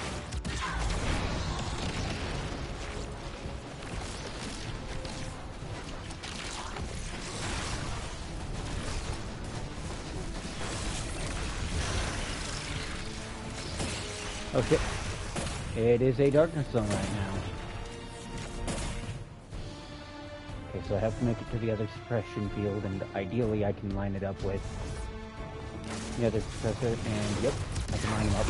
Okay. It is a darkness zone right now. Okay, so I have to make it to the other suppression field, and ideally I can line it up with the other suppressor, and yep, I can line them up.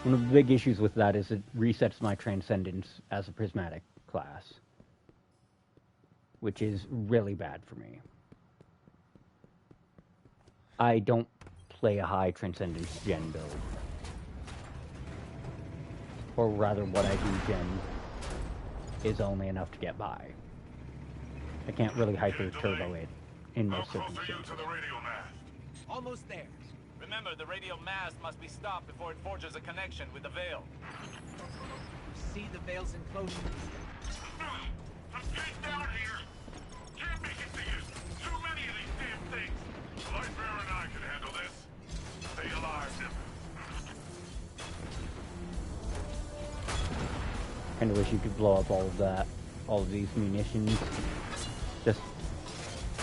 One of the big issues with that is it resets my Transcendence as a prismatic class, which is really bad for me. I don't play a high Transcendence gen build. Or rather, what I do gen is only enough to get by. I can't really hyper turbo it in most circumstances. Almost there. Remember, the radio mast must be stopped before it forges a connection with the Veil. See the Veil's enclosure. I'm getting down here. Kinda wish you could blow up all of that, all of these munitions. Just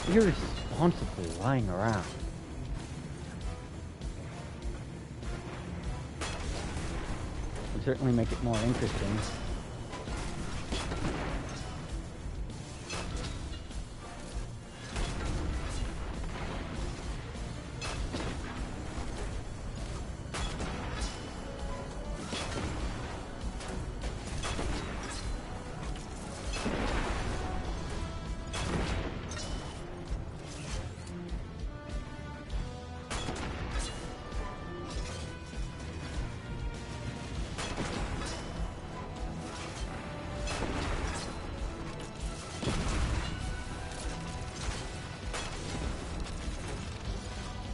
irresponsibly lying around. Would certainly make it more interesting.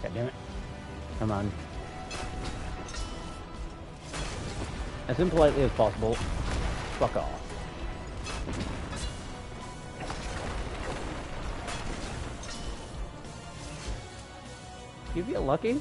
God damn it. Come on. As impolitely as possible. Fuck off. You feel lucky?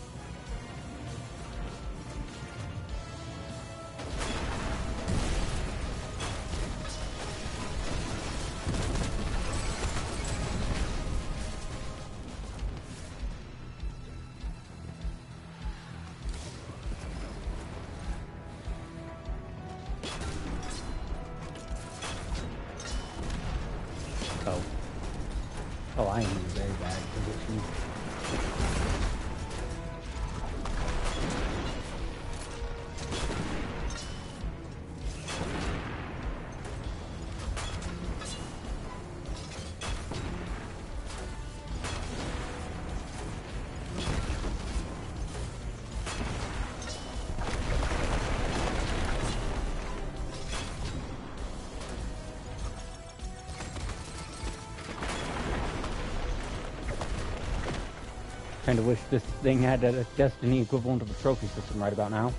Oh, I am in a very bad position. Kinda wish this thing had a Destiny equivalent of a trophy system right about now.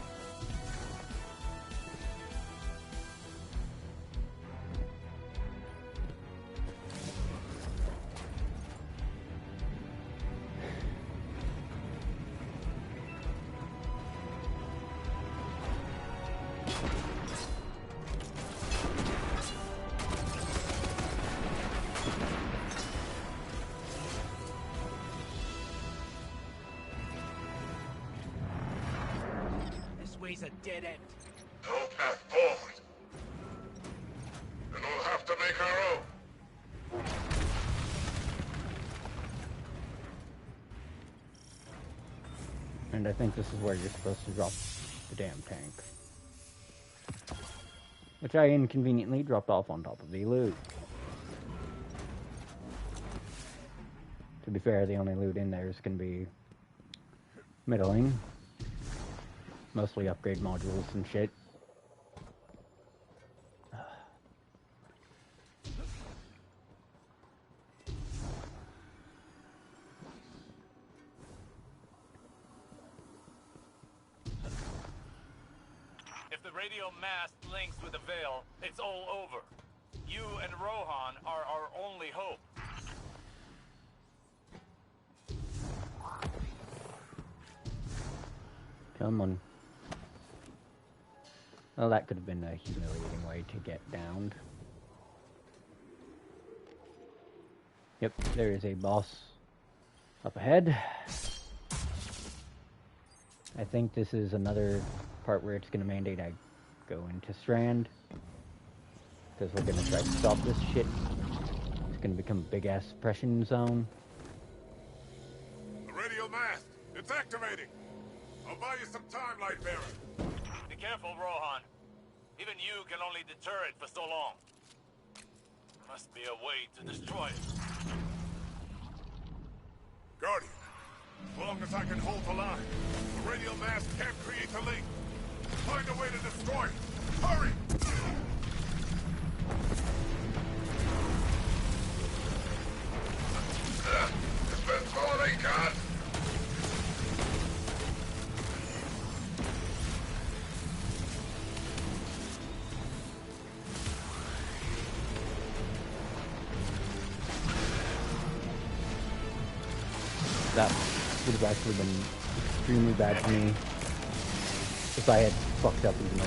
A dead end. No path forward. And we'll have to make our own. And I think this is where you're supposed to drop the damn tank. Which I inconveniently dropped off on top of the loot. To be fair, the only loot in there is going to be middling. Mostly upgrade modules and shit. If the radio mast links with the Veil, it's all over. You and Rohan are our only hope. Come on. Well, that could have been a humiliating way to get downed. Yep, there is a boss up ahead. I think this is another part where it's going to mandate I go into Strand. Because we're going to try to stop this shit. It's going to become a big-ass suppression zone. The radio mast. It's activating. I'll buy you some time, Lightbearer. Be careful, Rohan. Even you can only deter it for so long. Must be a way to destroy it. Guardian, as long as I can hold the line, the radio mast can't create a link. Find a way to destroy it. Hurry! It's been falling, God! That would have actually been extremely bad for me if I had fucked up even more.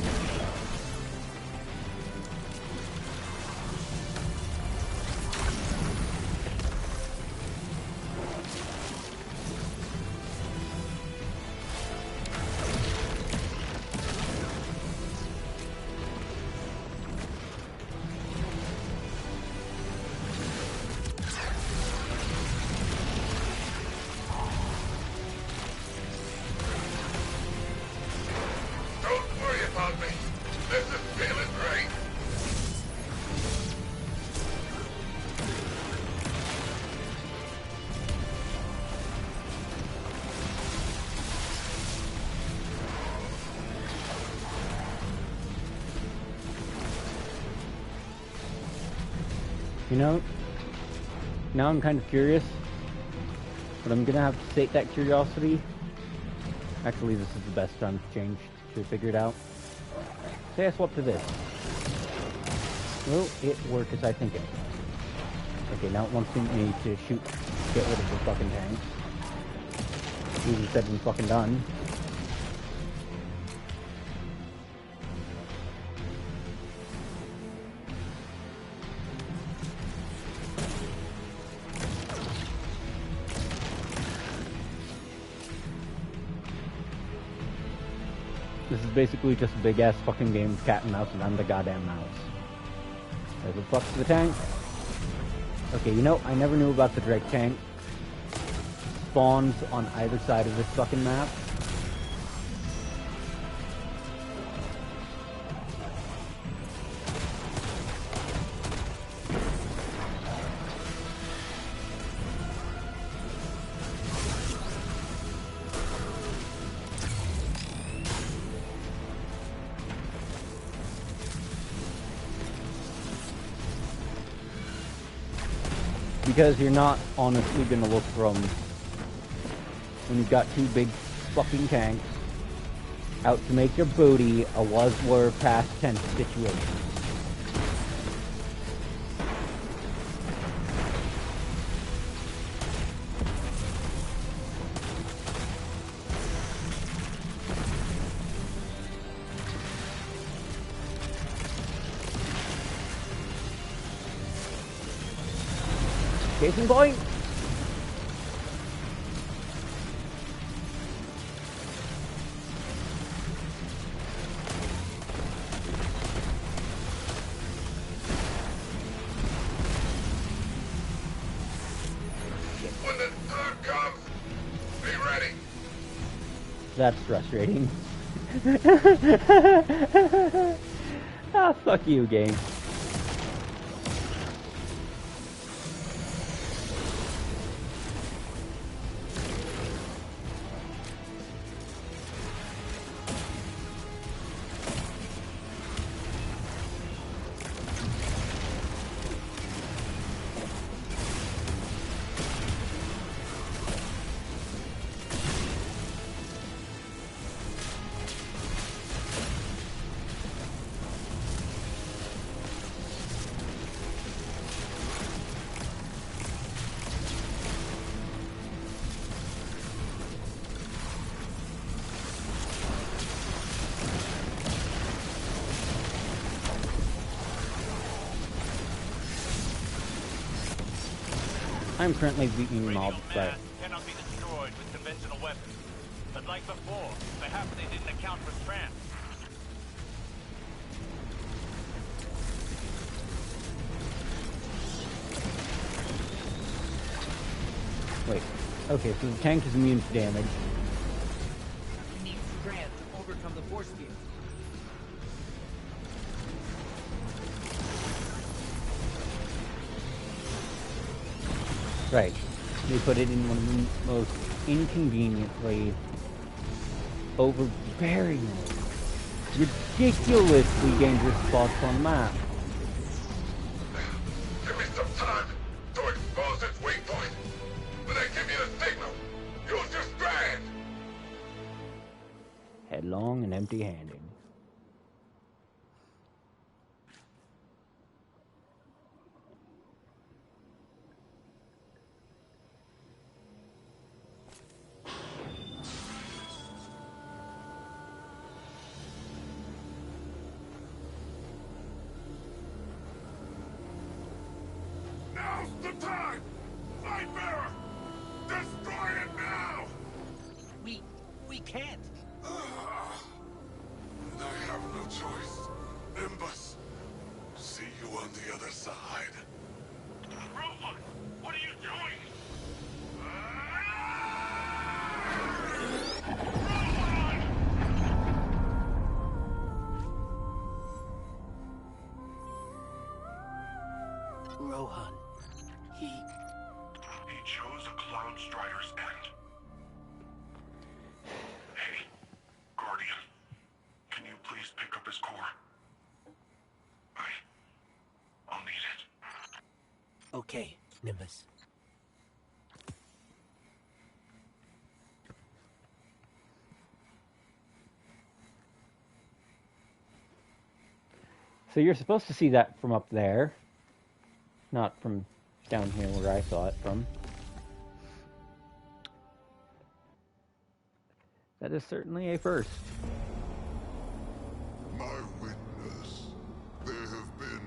You know, now I'm kind of curious, but I'm gonna have to sate that curiosity. Actually, this is the best time to change to figure it out. Say I swap to this. Will it work as I think it? Okay, now it wants me to shoot, get rid of the fucking tanks. Easier said than fucking done. This is basically just a big ass fucking game of cat and mouse, and I'm the goddamn mouse. Where the fuck's the tank? Okay, you know, I never knew about the Drake tank. Spawns on either side of this fucking map. Because you're not honestly gonna look from when you've got two big fucking tanks out to make your booty a was-were past tense situation. Casing point! When the time comes, be ready. That's frustrating. Ah, fuck you, game. I'm currently beating mobs, but cannot be destroyed with conventional weapons. But like before, perhaps they didn't account for strands. wait. Okay, so the tank is immune to damage. We need strands to overcome the force field. Right. They put it in one of the most inconveniently overbearingly, ridiculously dangerous spots on the map. Give me some time to expose its weak point. When I give you the signal, use your strand. Headlong and empty-handed. Now's the time! Nightmare! Destroy it now! We can't. And I have no choice. Nimbus, see you on the other side. Rohan, what are you doing? Rohan. He chose a Cloud Strider's end. Hey, Guardian, can you please pick up his core? I'll need it. Okay, Nimbus. So you're supposed to see that from up there, not from down here where I saw it from. That is certainly a first. My witness, there have been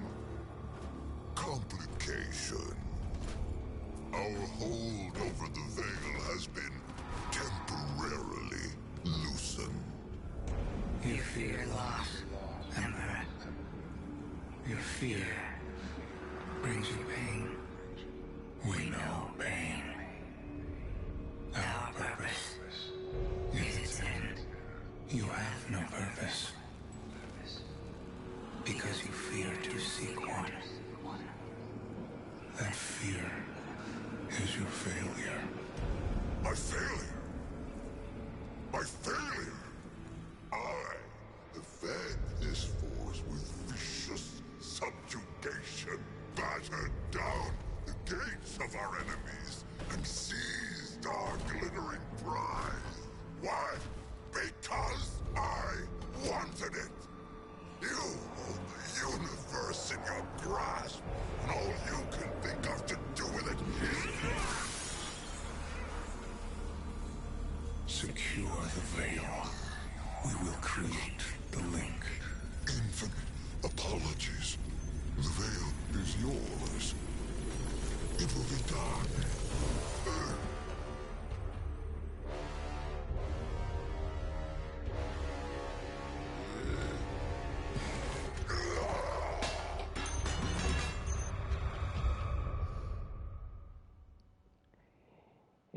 complication. Our hold over the veil has been temporarily loosened. You fear loss, Emperor. Your fear brings you pain. We know pain. Our purpose is its end. You have no purpose. Because you fear to seek one. That fear is your failure. My failure? My failure? I have fed this force with vicious subjugation, battered down the gates of our enemies, and seized our glittering prize. Why? Because I wanted it. You hold the universe in your grasp, and all you can think of to do with it is... Secure the veil. We will create the link. Infinite apologies. The veil is yours. It will be done.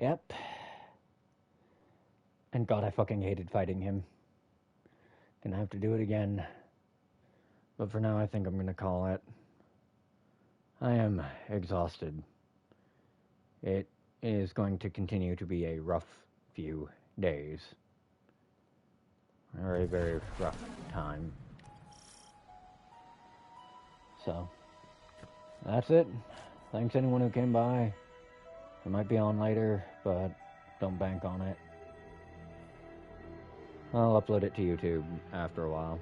Yep. And God, I fucking hated fighting him. Gonna have to do it again. But for now, I think I'm gonna call it. I am exhausted. It is going to continue to be a rough few days. Very, very rough time. So, that's it. Thanks anyone who came by. I might be on later, but don't bank on it. I'll upload it to YouTube after a while.